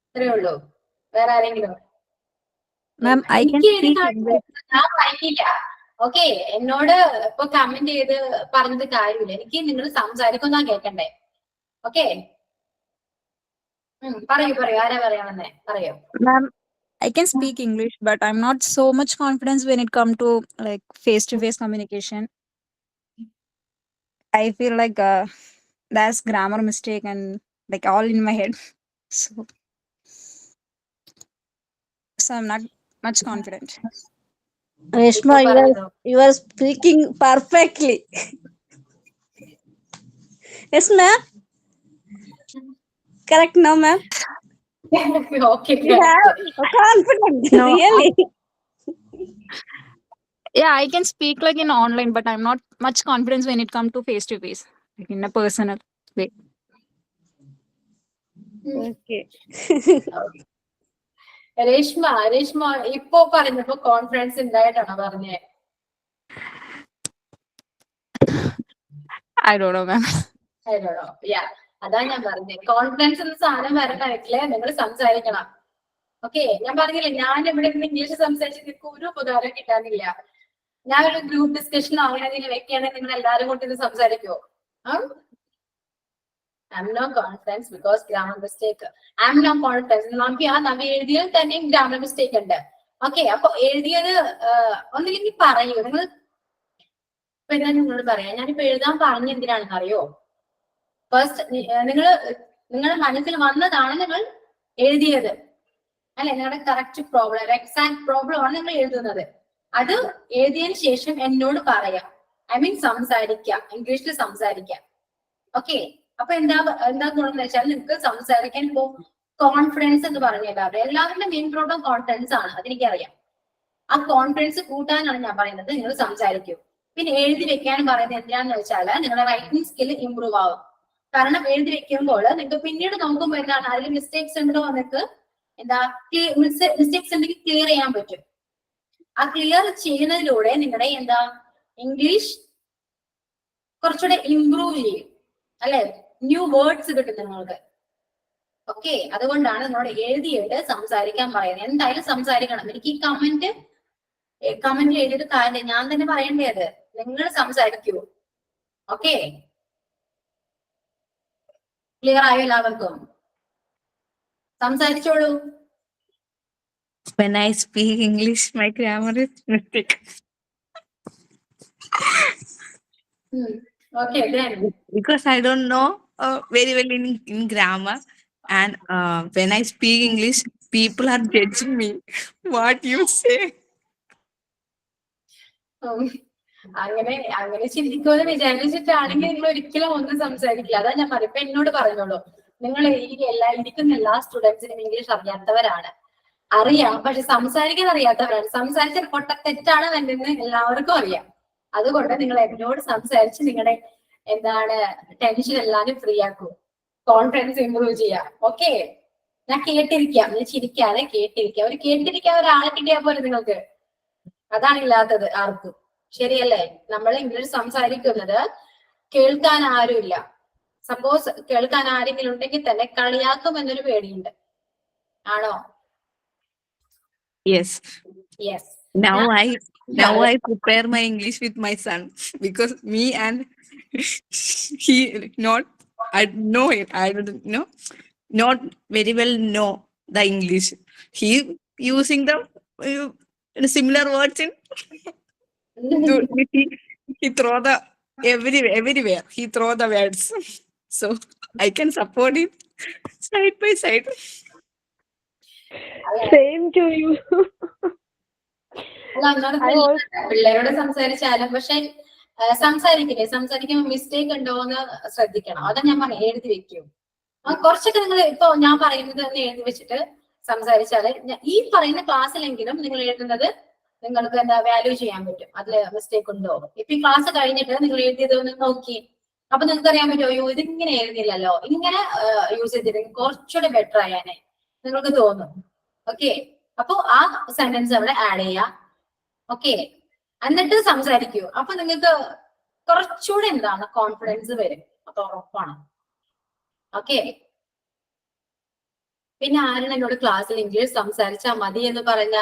ഇത്രയേ ഉള്ളൂ. വേറെ ആരെങ്കിലും? Ma'am, I can speak English. ഞാൻ പറയില്ല. Okay, എന്നോട് ഇപ്പൊ കമന്റ് ചെയ്ത് പറഞ്ഞത് കാര്യമില്ല. എനിക്ക് നിങ്ങൾ സംസാരിക്കുന്ന കേൾക്കണ്ടേ? ഓക്കെ, പറയൂ. ആരാ പറയാമെന്നേ പറയൂ. Ma'am, I can speak English, but I'm not so much confidence when it come to like face-to-face communication. I feel like there's grammar mistake and like all in my head. So I'm not much confident. Reshma, you are speaking perfectly. Yes, ma'am. Correct, no, ma'am. Okay. You have confidence, No, really. Yeah, I can speak like in online, but I'm not much confidence when it come to face-to-face, like in a personal way. Okay. Reshma ഇപ്പൊ പറഞ്ഞപ്പോ confidence ഉണ്ടായിട്ടാണോ പറഞ്ഞേ? I don't know, ma'am. അതാ ഞാൻ പറഞ്ഞത്, confidence എന്ന സാധനം വരണമെങ്കില് നിങ്ങൾ സംസാരിക്കണം. ഓക്കെ, ഞാൻ പറഞ്ഞില്ലേ, ഞാൻ ഇവിടെ നിന്ന് ഇംഗ്ലീഷ് സംസാരിച്ച് നിങ്ങൾക്ക് ഒരു ഉപകാരം കിട്ടാനില്ല. ഞാൻ ഒരു ഗ്രൂപ്പ് ഡിസ്കഷൻ ഓൺലൈനിൽ വെക്കുകയാണെങ്കിൽ നിങ്ങൾ എല്ലാവരും കൊണ്ട് ഇത് സംസാരിക്കുമോ? I'm no confidence because grammar mistake. I'm no confidence. നമ്മ എഴുതിയാൽ തന്നെയും ഗ്രാമർ മിസ്റ്റേക്ക് ഉണ്ട്. ഓക്കെ, അപ്പൊ എഴുതിയത് ഒന്നില്ലെങ്കിൽ പറയൂ. നിങ്ങൾ ഇപ്പൊ എന്താ നിങ്ങളോട് പറയാം, ഞാനിപ്പോ എഴുതാൻ പറഞ്ഞ എന്തിനാണെന്ന് അറിയോ? ഫസ്റ്റ് നിങ്ങളുടെ മനസ്സിൽ വന്നതാണ് നിങ്ങൾ എഴുതിയത് അല്ലെ? നിങ്ങളുടെ കറക്റ്റ് പ്രോബ്ലം, എക്സാക്ട് പ്രോബ്ലം ആണ് നിങ്ങൾ എഴുതുന്നത്. അത് എഴുതിയതിനു ശേഷം എന്നോട് പറയാം. ഐ മീൻ സംസാരിക്കാം, ഇംഗ്ലീഷിൽ സംസാരിക്കാം. ഓക്കെ, അപ്പൊ എന്താ ഗുണമെന്ന് വെച്ചാൽ നിങ്ങൾക്ക് സംസാരിക്കാൻ ഇപ്പോ കോൺഫിഡൻസ് എന്ന് പറഞ്ഞില്ലാതെ എല്ലാവരുടെ മെയിൻ പ്രോബ്ലം കോൺഫിഡൻസ് ആണ്, അതെനിക്കറിയാം. ആ കോൺഫിഡൻസ് കൂട്ടാനാണ് ഞാൻ പറയുന്നത്, നിങ്ങൾ സംസാരിക്കൂ. പിന്നെ എഴുതി വെക്കാനും പറയുന്നത് എന്തിനാന്ന് വെച്ചാൽ നിങ്ങളുടെ റൈറ്റിംഗ് സ്കിൽ ഇമ്പ്രൂവ് ആവും. കാരണം എഴുതി വെക്കുമ്പോൾ നിങ്ങൾക്ക് പിന്നീട് നോക്കുമ്പോൾ എന്താണ് അതിൽ മിസ്റ്റേക്സ് ഉണ്ടോ നിങ്ങൾക്ക് മിസ്റ്റേക്സ് ഉണ്ടെങ്കിൽ ക്ലിയർ ചെയ്യാൻ പറ്റും. ആ ക്ലിയർ ചെയ്യുന്നതിലൂടെ നിങ്ങളുടെ ഇംഗ്ലീഷ് കുറച്ചുകൂടെ ഇമ്പ്രൂവ് ചെയ്യും അല്ലെ? ന്യൂ വേർഡ്സ് കിട്ടും നിങ്ങൾക്ക്. ഓക്കെ, അതുകൊണ്ടാണ് നിങ്ങളോട് എഴുതിയിട്ട് സംസാരിക്കാൻ പറയുന്നത്. എന്തായാലും സംസാരിക്കണം. എനിക്ക് ഈ കമന്റ് എഴുതിയിട്ട് കാര്യം ഞാൻ തന്നെ പറയേണ്ടത്, നിങ്ങൾ സംസാരിക്കൂ. ഓക്കെ, ക്ലിയർ ആയോ എല്ലാവർക്കും? സംസാരിച്ചോളൂ. When I speak English, my grammar is mistake. Okay, then. Because I don't know very well in grammar, and when I speak English, people are judging me. What you say? അങ്ങനെ ചിന്തിക്കുമെന്ന് വിചാരിച്ചിട്ടാണെങ്കിൽ നിങ്ങൾ ഒരിക്കലും ഒന്നും സംസാരിക്കില്ല. അതാ ഞാൻ പറയും. ഇപ്പൊ എന്നോട് പറഞ്ഞോളൂ, നിങ്ങൾ ഇരിക്കുന്ന എല്ലാ സ്റ്റുഡൻസിനും ഇംഗ്ലീഷ് അറിയാത്തവരാണ്. അറിയാം, പക്ഷെ സംസാരിക്കാൻ അറിയാത്തവരാണ്. സംസാരിച്ച പൊട്ട തെറ്റാണ് എന്നെന്ന് എല്ലാവർക്കും അറിയാം. അതുകൊണ്ട് നിങ്ങൾ എന്നോട് സംസാരിച്ച് നിങ്ങളുടെ ടെൻഷൻ എല്ലാവരും ഫ്രീ ആക്കൂ, കോൺഫിഡൻസ് ഇമ്പ്രൂവ് ചെയ്യാം. ഓക്കെ, ഞാൻ കേട്ടിരിക്കാം, ഞാൻ ചിരിക്കാതെ കേട്ടിരിക്കാം. കേട്ടിരിക്കാൻ ഒരാളെ കിട്ടിയാൽ പോലെ നിങ്ങൾക്ക്. അതാണ് ഇല്ലാത്തത് ആർക്കും. ശരിയല്ലേ? നമ്മൾ ഇംഗ്ലീഷ് സംസാരിക്കുന്നത് കേൾക്കാൻ ആരുമില്ല. സപ്പോസ് കേൾക്കാൻ ആരെങ്കിലും ഉണ്ടെങ്കിൽ തന്നെ കളിയാക്കും എന്നൊരു പേടിയുണ്ട്. ആണോ? Yes. Yes. Now I prepare my English with my son, because me and he I know it. I don't know, not very well know the English. He using the similar words in. he throw the everywhere. He throw the words, so I can support him side by side. Same to you. പിള്ളേരോട് സംസാരിച്ചാലും പക്ഷെ സംസാരിക്കുമ്പോ mistake ഉണ്ടോ എന്ന് ശ്രദ്ധിക്കണം. അതാ ഞാൻ പറഞ്ഞു, എഴുതി വെക്കും. കുറച്ചൊക്കെ നിങ്ങൾ ഇപ്പൊ ഞാൻ പറയുന്നത് തന്നെ എഴുതി വെച്ചിട്ട് സംസാരിച്ചാല് ഈ പറയുന്ന ക്ലാസ്സിലെങ്കിലും നിങ്ങൾ എഴുതുന്നത് നിങ്ങൾക്ക് വാല്യൂ ചെയ്യാൻ പറ്റും. അതില് മിസ്റ്റേക്ക് ഉണ്ടോ? ഇപ്പൊ ഈ ക്ലാസ് കഴിഞ്ഞിട്ട് നിങ്ങൾ എഴുതിയത് ഒന്ന് നോക്കി, അപ്പൊ നിങ്ങൾക്ക് അറിയാൻ പറ്റുമോ, അയ്യോ ഇതിങ്ങനെ എഴുതിയില്ലല്ലോ, ഇങ്ങനെ യൂസ് ചെയ്തിരുന്നെങ്കിൽ കുറച്ചുകൂടെ ബെറ്റർ ആയാനെ നിങ്ങൾക്ക് തോന്നും. ഓക്കെ, അപ്പൊ ആ സെന്റൻസ് അവിടെ ആഡ് ചെയ്യാം. ഓക്കെ, എന്നിട്ട് സംസാരിക്കൂ. അപ്പൊ നിങ്ങൾക്ക് കുറച്ചുകൂടെ കോൺഫിഡൻസ് വരും, അത് ഉറപ്പാണ്. ഓക്കെ, പിന്നെ ആരാണ് എന്നോട് ക്ലാസ്സിൽ ഇംഗ്ലീഷ് സംസാരിച്ചാൽ മതി എന്ന് പറഞ്ഞ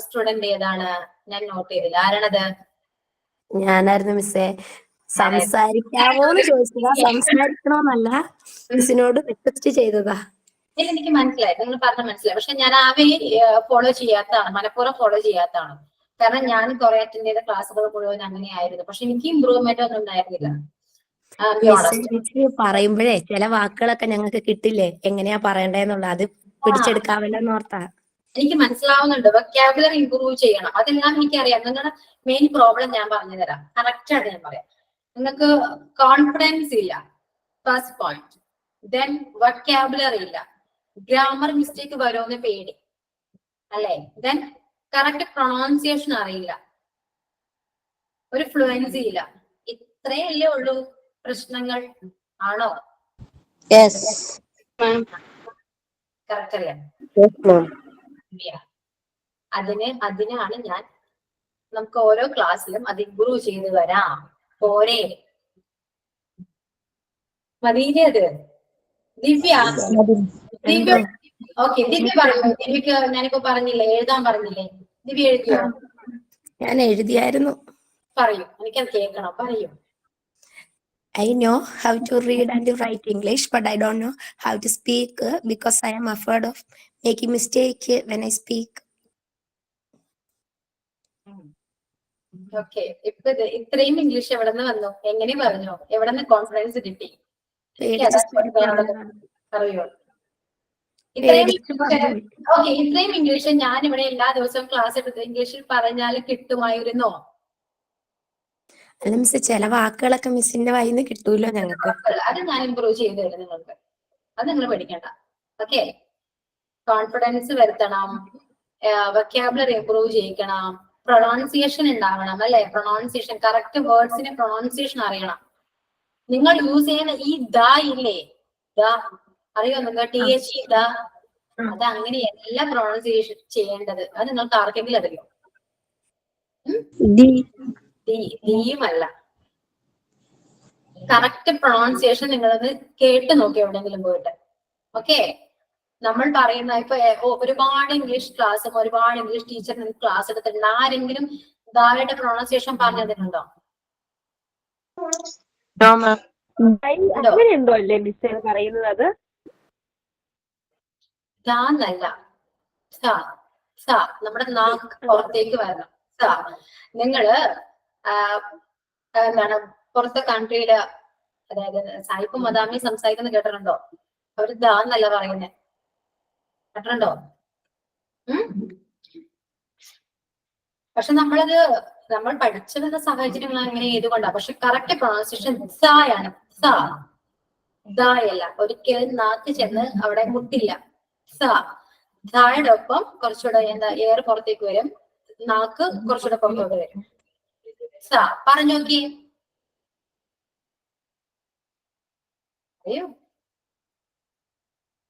സ്റ്റുഡന്റ് ഏതാണ്? ഞാൻ നോട്ട് ചെയ്തില്ല. ആരാണത്? ഞാനായിരുന്നു മിസ്സേ. സംസാരിക്കാമോന്ന് ചോദിച്ചതാ, സംസാരിക്കണോന്നല്ല, മിസ്സിനോട് റിക്വസ്റ്റ് ചെയ്തതാ. എനിക്ക് മനസ്സിലായി, നിങ്ങൾ പറഞ്ഞ മനസ്സിലായി. പക്ഷെ ഞാൻ ഫോളോ ചെയ്യാത്തതാണ്, മനഃപൂർവ്വം ഫോളോ ചെയ്യാത്തതാണ്. കാരണം ഞാൻ കുറെ അറ്റൻഡ് ചെയ്ത ക്ലാസ്സുകൾ മുഴുവൻ അങ്ങനെയായിരുന്നു. പക്ഷെ എനിക്ക് ഇമ്പ്രൂവ്മെന്റ് ഒന്നും ഉണ്ടായിരുന്നില്ല. പറയുമ്പോഴേ ചില വാക്കുകളൊക്കെ ഞങ്ങൾക്ക് കിട്ടില്ലേ, എങ്ങനെയാ പറയണ്ടേന്നുള്ള, അത് പിടിച്ചെടുക്കാമല്ലോ ഓർത്താ. എനിക്ക് മനസ്സിലാവുന്നുണ്ട്. വൊക്കാബുലറി ഇമ്പ്രൂവ് ചെയ്യണം, അതെല്ലാം എനിക്കറിയാം. നിങ്ങളുടെ മെയിൻ പ്രോബ്ലം ഞാൻ പറഞ്ഞു തരാം. കറക്റ്റ് ആയിട്ട് ഞാൻ പറയാം. നിങ്ങൾക്ക് കോൺഫിഡൻസ് ഇല്ല, ഫസ്റ്റ് പോയിന്റ്. ദെൻ വൊക്കാബുലറി ഇല്ല, ഗ്രാമർ മിസ്റ്റേക്ക് വരുമെന്ന് പേടി അല്ലെ? ദെൻ കറക്റ്റ് പ്രൊണൗൺസിയേഷൻ അറിയില്ല, ഒരു ഫ്ലുവൻസി ഇല്ല. ഇത്രയല്ലേ ഉള്ളൂ പ്രശ്നങ്ങൾ? ആണോ? കറക്റ്റ് അല്ലേ? അതിനാണ് ഞാൻ നമുക്ക് ഓരോ ക്ലാസ്സിലും അത് ഇമ്പ്രൂവ് ചെയ്ത് വരാം. പോരെ? മദീനെ അത് ദിവ്യ ദിവ്യ ഓക്കെ ദിവ്യ പറയൂ. ദിവ്യക്ക് ഞാനിപ്പോ പറഞ്ഞില്ലേ, എഴുതാൻ പറഞ്ഞില്ലേ, ദിവ്യ എഴുതിയോ? ഞാൻ എഴുതിയായിരുന്നു. പറയൂ, എനിക്കത് കേൾക്കണം, പറയൂ. I know how to read and write English, but I don't know how to speak because I am afraid of making mistake when I speak. Okay, ഇപ്പൊ ഇത്രയും ഇംഗ്ലീഷ് എവിടെ നിന്ന് വന്നു? എങ്ങനെ പറഞ്ഞു? എവിടെ നിന്ന് കോൺഫിഡൻസ് കിട്ടി? പറയോ? ഇത്രയും ഓക്കെ, ഇത്രയും ഇംഗ്ലീഷ് ഞാൻ ഇവിടെ എല്ലാ ദിവസവും ക്ലാസ് എടുത്ത് ഇംഗ്ലീഷിൽ പറഞ്ഞാൽ കിട്ടുമായിരുന്നോ? അല്ല മിസ്, ചില വാക്കുകളൊക്കെ മിസ്സിന്റെ വായിന്ന് കിട്ടൂല്ലോ ഞങ്ങൾക്ക്. അത് ഞാൻ ഇമ്പ്രൂവ് ചെയ്തു തരും നിങ്ങൾക്ക്. അത് നിങ്ങൾ പഠിക്കണ്ട. ഓക്കെ, കോൺഫിഡൻസ് വരുത്തണം, വൊക്കാബുലറി ഇമ്പ്രൂവ് ചെയ്യിക്കണം, പ്രൊണൗൺസിയേഷൻ ഉണ്ടാവണം, അല്ലെ? പ്രൊണൗൺസിയേഷൻ, കറക്റ്റ് വേർഡ്സിന് പ്രൊണൗൺസിയേഷൻ അറിയണം. നിങ്ങൾ യൂസ് ചെയ്യുന്ന ഈ ദ ഇല്ലേ, ദ അറിയോ നിങ്ങൾ? TH ദ, അത് അങ്ങനെയല്ല പ്രൊണൗൺസിയേഷൻ ചെയ്യേണ്ടത്. അത് നിങ്ങൾക്ക് ആർക്കെങ്കിലും അറിയോ? ഡിയുമല്ല. കറക്റ്റ് പ്രൊണൗൺസിയേഷൻ നിങ്ങളത് കേട്ട് നോക്കി എവിടെയെങ്കിലും പോയിട്ട്. ഓക്കെ, നമ്മൾ പറയുന്ന ഇപ്പൊ ഒരുപാട് ഇംഗ്ലീഷ് ക്ലാസ്സും ഒരുപാട് ഇംഗ്ലീഷ് ടീച്ചർ ക്ലാസ് എടുത്തിട്ടുണ്ട്. ആരെങ്കിലും ദായുടെ പ്രൊണൗൺസിയേഷൻ പറഞ്ഞു തന്നിട്ടുണ്ടോ? അങ്ങനെയുണ്ടോ അല്ലേ മിസ് പറയുന്നത്? ദാന്നല്ല, സ, സ. നമ്മുടെ നാക്ക് പുറത്തേക്ക് വരണം. സ. നിങ്ങള് എന്താണ് പുറത്തെ കൺട്രിയില്, അതായത് സായിപ്പും മദാമി സംസാരിക്കുന്ന കേട്ടിട്ടുണ്ടോ? അവര് ദാന്നല്ല പറയുന്നത്, കേട്ടിട്ടുണ്ടോ? പക്ഷെ നമ്മൾ പഠിച്ചു വന്ന സാഹചര്യങ്ങൾ അങ്ങനെ ഏതുകൊണ്ടാ? പക്ഷെ കറക്റ്റ് പ്രൊണൗൺസിയേഷൻ സായാണ്. സ, ദായല്ല. ഒരിക്കലും നാക്ക് ചെന്ന് അവിടെ മുട്ടില്ല. സ, ദായുടെ ഒപ്പം കുറച്ചുകൂടെ എന്താ എയർ പുറത്തേക്ക് വരും, നാക്ക് കുറച്ചുകൂടെ പുറത്തോട്ട് വരും. സ. പറഞ്ഞു നോക്കിയേ. അയ്യോ,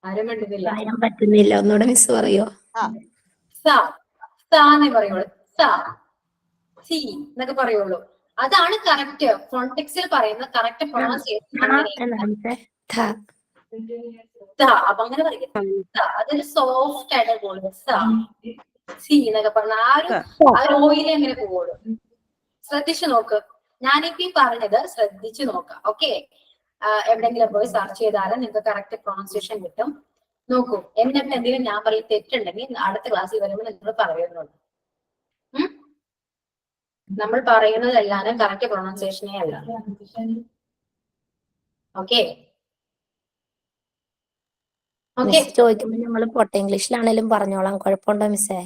ആരും കണ്ടിട്ടില്ല. പറയാൻ പറ്റുന്നില്ല, ഒന്നുകൂടെ മിസ് പറയോ? സ, സാന്നേ പറയുള്ളൂ. സ, സി എന്നൊക്കെ പറയുള്ളൂ. അതാണ് കറക്റ്റ് കോണ്ടെക്സ്റ്റിൽ പറയുന്ന കറക്റ്റ് പ്രൊണൗൺസിയേഷൻ. അപ്പൊ അങ്ങനെ പറയും. അതൊരു സോഫ്റ്റ് ആയിട്ട് പോകുള്ളൂ. സ, സി എന്നൊക്കെ പറഞ്ഞ ആ ഒരു ഓയിൽ എങ്ങനെ പോകുള്ളൂ. ശ്രദ്ധിച്ചു നോക്ക്. ഞാനിപ്പോ ഈ പറഞ്ഞത് ശ്രദ്ധിച്ചു നോക്കാം. ഓക്കെ, എവിടെയെങ്കിലും പോയി സെർച്ച് ചെയ്താലും നിങ്ങൾക്ക് കറക്റ്റ് പ്രൊണൗൺസിയേഷൻ കിട്ടും. നോക്കൂ, എന്നിട്ട് എന്തെങ്കിലും ഞാൻ പറയും തെറ്റുണ്ടെങ്കിൽ അടുത്ത ക്ലാസ്സിൽ വരുമ്പോൾ നിങ്ങൾ പറയുന്നുണ്ട്. നമ്മൾ പറയുന്നതല്ലാതെ കറക്റ്റ് പ്രൊണൗൺസിയേഷനേ അല്ല. ഓക്കെ, ചോദിക്കുമ്പോ നമ്മള് പൊട്ട ഇംഗ്ലീഷിലാണേലും പറഞ്ഞോളാം, കുഴപ്പമുണ്ടോ മിസ്സേ?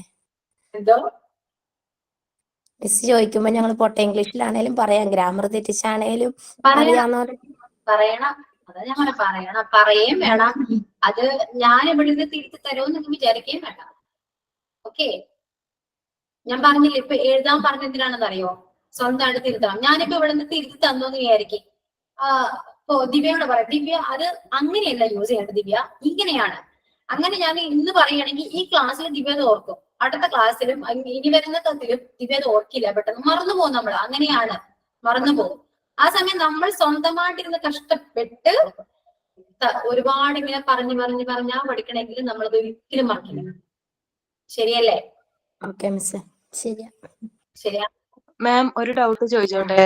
എന്തോ മിസ് ചോദിക്കുമ്പോ ഞങ്ങൾ പൊട്ട ഇംഗ്ലീഷിലാണേലും പറയാം, ഗ്രാമർ തെറ്റിച്ചാണേലും പറയണം. അതാ ഞാൻ പറയണം, പറയുകയും വേണം. അത് ഞാൻ ഇവിടെ നിന്ന് തിരുത്തി തരുമെന്ന് നിങ്ങൾക്ക് വിചാരിക്കുകയും വേണ്ട. ഓക്കെ, ഞാൻ പറഞ്ഞില്ല ഇപ്പൊ എഴുതാൻ പറഞ്ഞെന്തിനാണെന്ന് അറിയോ? സ്വന്തമായിട്ട് തിരുത്തണം. ഞാനിപ്പോ ഇവിടെ നിന്ന് തിരുത്തി തന്നോന്ന് വിചാരിക്കും. ദിവ്യയോട് പറയാം, ദിവ്യ അത് അങ്ങനെയല്ല യൂസ് ചെയ്യേണ്ടത്, ദിവ്യ ഇങ്ങനെയാണ്. അങ്ങനെ ഞാൻ ഇന്ന് പറയുകയാണെങ്കിൽ ഈ ക്ലാസ്സിൽ ദിവ്യ അത് ഓർക്കും, അടുത്ത ക്ലാസ്സിലും ഇനി വരുന്ന കത്തിലും ദിവ്യ അത് ഓർക്കില്ല, പെട്ടെന്ന് മറന്നുപോകും. നമ്മൾ അങ്ങനെയാണ്, മറന്നുപോകും. ആ സമയം നമ്മൾ സ്വന്തമായിട്ടിരുന്ന് കഷ്ടപ്പെട്ട് ഒരുപാട് ഇങ്ങനെ പറഞ്ഞാ പഠിക്കണമെങ്കിൽ നമ്മളത് ഒരിക്കലും മറക്കില്ല. ശരിയല്ലേ? ഓക്കെ മിസ്, ശരിയാ. മാം, ഒരു ഡൗട്ട് ചോദിച്ചോട്ടെ?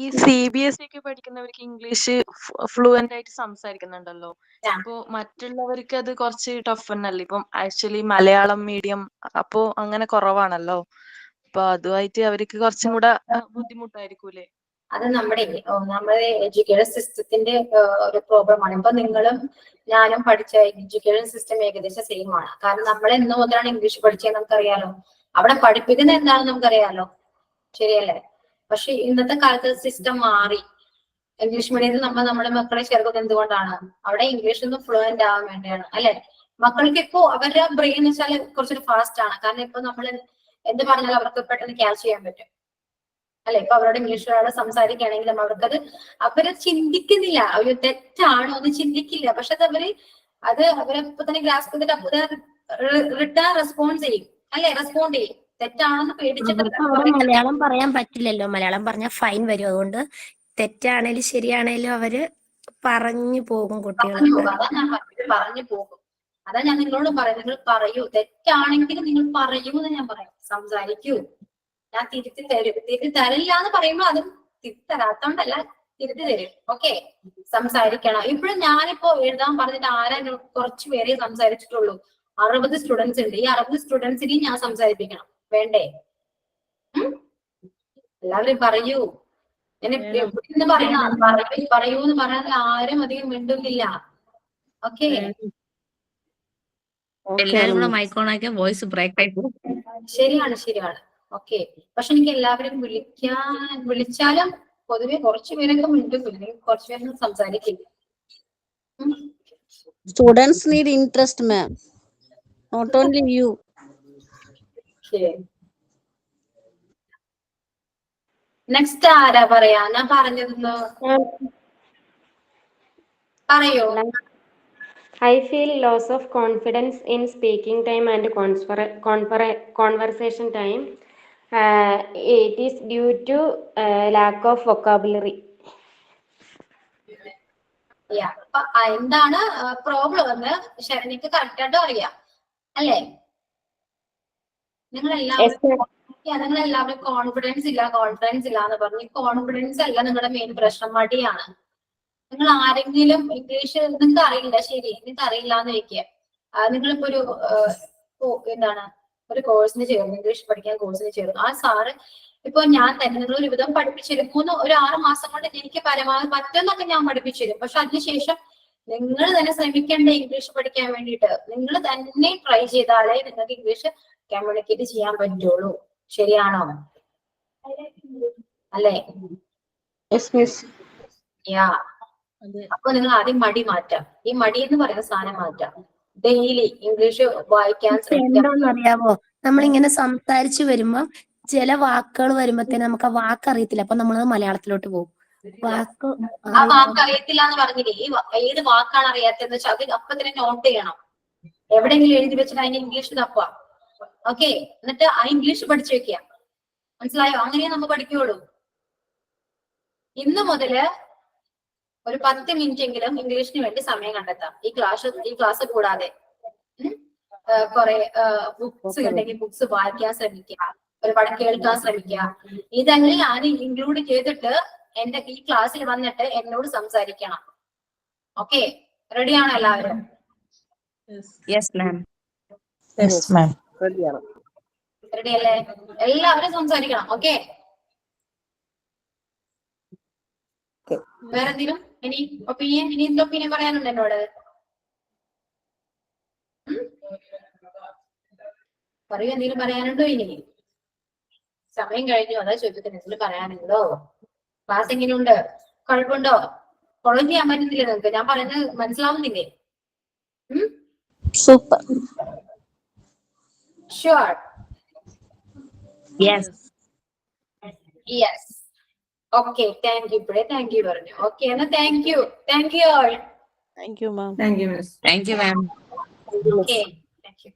ഈ CBSE ഒക്കെ പഠിക്കുന്നവർക്ക് ഇംഗ്ലീഷ് ഫ്ലുവന്റ് ആയിട്ട് സംസാരിക്കുന്നുണ്ടല്ലോ. അപ്പോ മറ്റുള്ളവർക്ക് അത് കുറച്ച് ടഫ് തന്നെയല്ലേ? ഇപ്പം ആക്ച്വലി മലയാളം മീഡിയം അപ്പോ അങ്ങനെ കുറവാണല്ലോ. അപ്പൊ അതുമായിട്ട് അവർക്ക് കുറച്ചും കൂടെ ബുദ്ധിമുട്ടായിരിക്കൂലേ? അത് നമ്മുടെ എഡ്യൂക്കേഷൻ സിസ്റ്റത്തിന്റെ ഒരു പ്രോബ്ലമാണ്. ഇപ്പൊ നിങ്ങളും ഞാനും പഠിച്ച എഡ്യൂക്കേഷൻ സിസ്റ്റം ഏകദേശം സെയിം ആണ്. കാരണം നമ്മൾ എന്ന് മുതലാണ് ഇംഗ്ലീഷ് പഠിച്ചത് നമുക്കറിയാലോ, അവിടെ പഠിപ്പിക്കുന്നത് എന്താണെന്ന് നമുക്കറിയാലോ, ശരിയല്ലേ? പക്ഷെ ഇന്നത്തെ കാലത്ത് സിസ്റ്റം മാറി. ഇംഗ്ലീഷ് മീഡിയത്തിൽ നമ്മുടെ മക്കളെ ചേർക്കുന്നത് എന്തുകൊണ്ടാണ്? അവിടെ ഇംഗ്ലീഷ് ഒന്ന് ഫ്ലുവന്റ് ആവാൻ വേണ്ടിയാണ്, അല്ലെ? മക്കൾക്ക് ഇപ്പോ അവരുടെ ബ്രെയിൻ എന്ന് വെച്ചാൽ കുറച്ചൊരു ഫാസ്റ്റ് ആണ്. കാരണം ഇപ്പൊ നമ്മൾ എന്ത് പറഞ്ഞാലും അവർക്ക് പെട്ടെന്ന് ക്യാച്ച് ചെയ്യാൻ പറ്റും, അല്ലെ? ഇപ്പൊ അവരോട് ഇംഗ്ലീഷിലൂടെ സംസാരിക്കുകയാണെങ്കിലും അവര് ചിന്തിക്കുന്നില്ല, അവര് തെറ്റാണോ എന്ന് ചിന്തിക്കില്ല. പക്ഷെ അവരപ്പൊ തന്നെ ഗ്രാസ്പ് ചെയ്തിട്ട് റിട്ടേൺ റെസ്പോൺസ് ചെയ്യും, അല്ലെ? റെസ്പോണ്ട് ചെയ്യും. തെറ്റാണെന്ന് പേടിച്ചിട്ട് മലയാളം പറയാൻ പറ്റില്ലല്ലോ, മലയാളം പറഞ്ഞാൽ ഫൈൻ വരും. അതുകൊണ്ട് തെറ്റാണേലും ശരിയാണേലും അവര് പറഞ്ഞു പോകും കുട്ടികൾ. പറഞ്ഞു പോകും. അതാ ഞാൻ പറഞ്ഞത്, പറഞ്ഞു പോകും. അതാ ഞാൻ നിങ്ങളോട് പറയും, നിങ്ങൾ പറയൂ. തെറ്റാണെങ്കിൽ നിങ്ങൾ പറയൂ എന്ന് ഞാൻ പറയും. സംസാരിക്കൂ, ഞാൻ തിരുത്തി തരും. തിരുത്തി തരില്ല എന്ന് പറയുമ്പോൾ അതും തിരുത്തി തരാത്തോണ്ടല്ല, തിരുത്തി തരും. ഓക്കെ, സംസാരിക്കണം. ഇപ്പോഴും ഞാനിപ്പോ എഴുതാൻ പറഞ്ഞിട്ട് ആരാ കുറച്ച് പേരെ സംസാരിച്ചിട്ടുള്ളൂ. 60 സ്റ്റുഡൻസ് ഉണ്ട്. ഈ 60 സ്റ്റുഡൻസിനെയും ഞാൻ സംസാരിപ്പിക്കണം, വേണ്ടേ? എല്ലാവരും പറയൂ. ഞാൻ എപ്പോഴും പറയണം, പറയൂ എന്ന് പറയാൻ ആരും അധികം മിണ്ടുന്നില്ല. ഓക്കെ, എല്ലാരും കൂടെ മൈക്കോണാക്കിയ വോയിസ് ബ്രേക്ക് ആയി പോകും. ശരിയാണ്, ശരിയാണ്. ഓക്കെ, പക്ഷെ എനിക്ക് എല്ലാവരും വിളിച്ചാലും പൊതുവെ കുറച്ചു പേരൊക്കെ മിണ്ടുന്നില്ല, കുറച്ചു പേരൊന്നും സംസാരിക്കില്ല. Students need interest, ma'am. Not only you. Next ആരാ പറയാ? ഞാൻ പറഞ്ഞതൊന്ന് പറയൂ. I feel loss of confidence in speaking time and conversation time. It is due to lack of vocabulary. എന്താണ് പ്രോബ്ലം എന്ന് ശരണിക്ക് കറക്റ്റ് ആയിട്ട് അറിയാം അല്ലേ? നിങ്ങളെല്ലാവരും കോൺഫിഡൻസ് ഇല്ല എന്ന് പറഞ്ഞു. കോൺഫിഡൻസ് അല്ല നിങ്ങളുടെ മെയിൻ പ്രശ്നം, മടിയാണ്. നിങ്ങൾ ആരെങ്കിലും ഇംഗ്ലീഷ് നിങ്ങൾക്ക് അറിയില്ല, ശരി, നിങ്ങൾക്ക് അറിയില്ല എന്ന് വെക്കുക. നിങ്ങളിപ്പോ എന്താണ് ഒരു കോഴ്സിന് ചേർന്നു, ഇംഗ്ലീഷ് പഠിക്കാൻ കോഴ്സിന് ചേർന്നു. ആ സാറ് ഇപ്പൊ ഞാൻ തന്നെ നിങ്ങൾ ഒരു വിധം പഠിപ്പിച്ചിരും. ഒരു 6 മാസം കൊണ്ട് എനിക്ക് പരമാവധി പറ്റുന്നൊക്കെ ഞാൻ പഠിപ്പിച്ചിരും. പക്ഷെ അതിനുശേഷം നിങ്ങൾ തന്നെ ശ്രമിക്കേണ്ട ഇംഗ്ലീഷ് പഠിക്കാൻ വേണ്ടിയിട്ട്. നിങ്ങൾ തന്നെ ട്രൈ ചെയ്താലേ നിങ്ങൾക്ക് ഇംഗ്ലീഷ് കമ്മ്യൂണിക്കേറ്റ് ചെയ്യാൻ പറ്റുള്ളൂ. ശരിയാണോ? അല്ലേ? യാ. അപ്പൊ നിങ്ങൾ ആദ്യം മടി മാറ്റാം. ഈ മടി എന്ന് പറയുന്ന സാധനം മാറ്റാം. ഡെയിലി ഇംഗ്ലീഷ് വായിക്കാൻ എന്താണെന്നറിയാമോ, നമ്മളിങ്ങനെ സംസാരിച്ചു വരുമ്പോ ചില വാക്കുകൾ വരുമ്പോഴത്തേന് നമുക്ക് ആ വാക്ക് അറിയത്തില്ല. അപ്പൊ നമ്മളത് മലയാളത്തിലോട്ട് പോകും. ആ വാക്ക് അറിയത്തില്ല എന്ന് പറഞ്ഞില്ലേ, ഏത് വാക്കാണ് അറിയാത്തതെന്ന് വെച്ചാൽ അത് അപ്പൊ തന്നെ നോട്ട് ചെയ്യണം. എവിടെയെങ്കിലും എഴുതി വെച്ചിട്ട് അതിന് ഇംഗ്ലീഷ് തപ്പാ. ഓക്കെ, എന്നിട്ട് ആ ഇംഗ്ലീഷ് പഠിച്ചു വെക്കുക. മനസ്സിലായോ? അങ്ങനെ നമ്മൾ പഠിക്കുകയുള്ളൂ. ഇന്ന് മുതല് ഒരു 10 മിനിറ്റ് എങ്കിലും ഇംഗ്ലീഷിന് വേണ്ടി സമയം കണ്ടെത്താം. ഈ ക്ലാസ് കൂടാതെ കുറെ ബുക്സ് ഉണ്ടെങ്കിൽ ബുക്സ് വായിക്കാൻ ശ്രമിക്കുക, ഒരുപാട് കേൾക്കാൻ ശ്രമിക്കുക. ഇതെല്ലാം ഞാൻ ഇൻക്ലൂഡ് ചെയ്തിട്ട് എന്റെ ഈ ക്ലാസ്സിൽ വന്നിട്ട് എന്നോട് സംസാരിക്കണം. ഓക്കെ, റെഡിയാണോ എല്ലാവരും? റെഡി അല്ലേ? എല്ലാവരും സംസാരിക്കണം. ഓക്കെ, വേറെ എന്തെങ്കിലും ഇനി എന്ത് ഒപ്പീനിയൻ പറയാനുണ്ട് എന്നോട്? പറയൂ, എന്തെങ്കിലും പറയാനുണ്ടോ? ഇനി സമയം കഴിഞ്ഞു, അതാ ചോദിക്കുന്നത്. എന്തെങ്കിലും പറയാനുണ്ടോ? ക്ലാസ് എങ്ങനെയുണ്ട്? കുഴപ്പമുണ്ടോ? ഫോളോ ചെയ്യാൻ പറ്റുന്നില്ലേ നിങ്ങൾക്ക്? ഞാൻ പറയുന്നത് മനസ്സിലാവുന്നില്ലേ? Super. Sure? Yes. Okay, thank you, Pre. Thank you, Varun. Okay, and thank you all. Thank you, ma'am. Thank you, ma'am. Okay, thank you.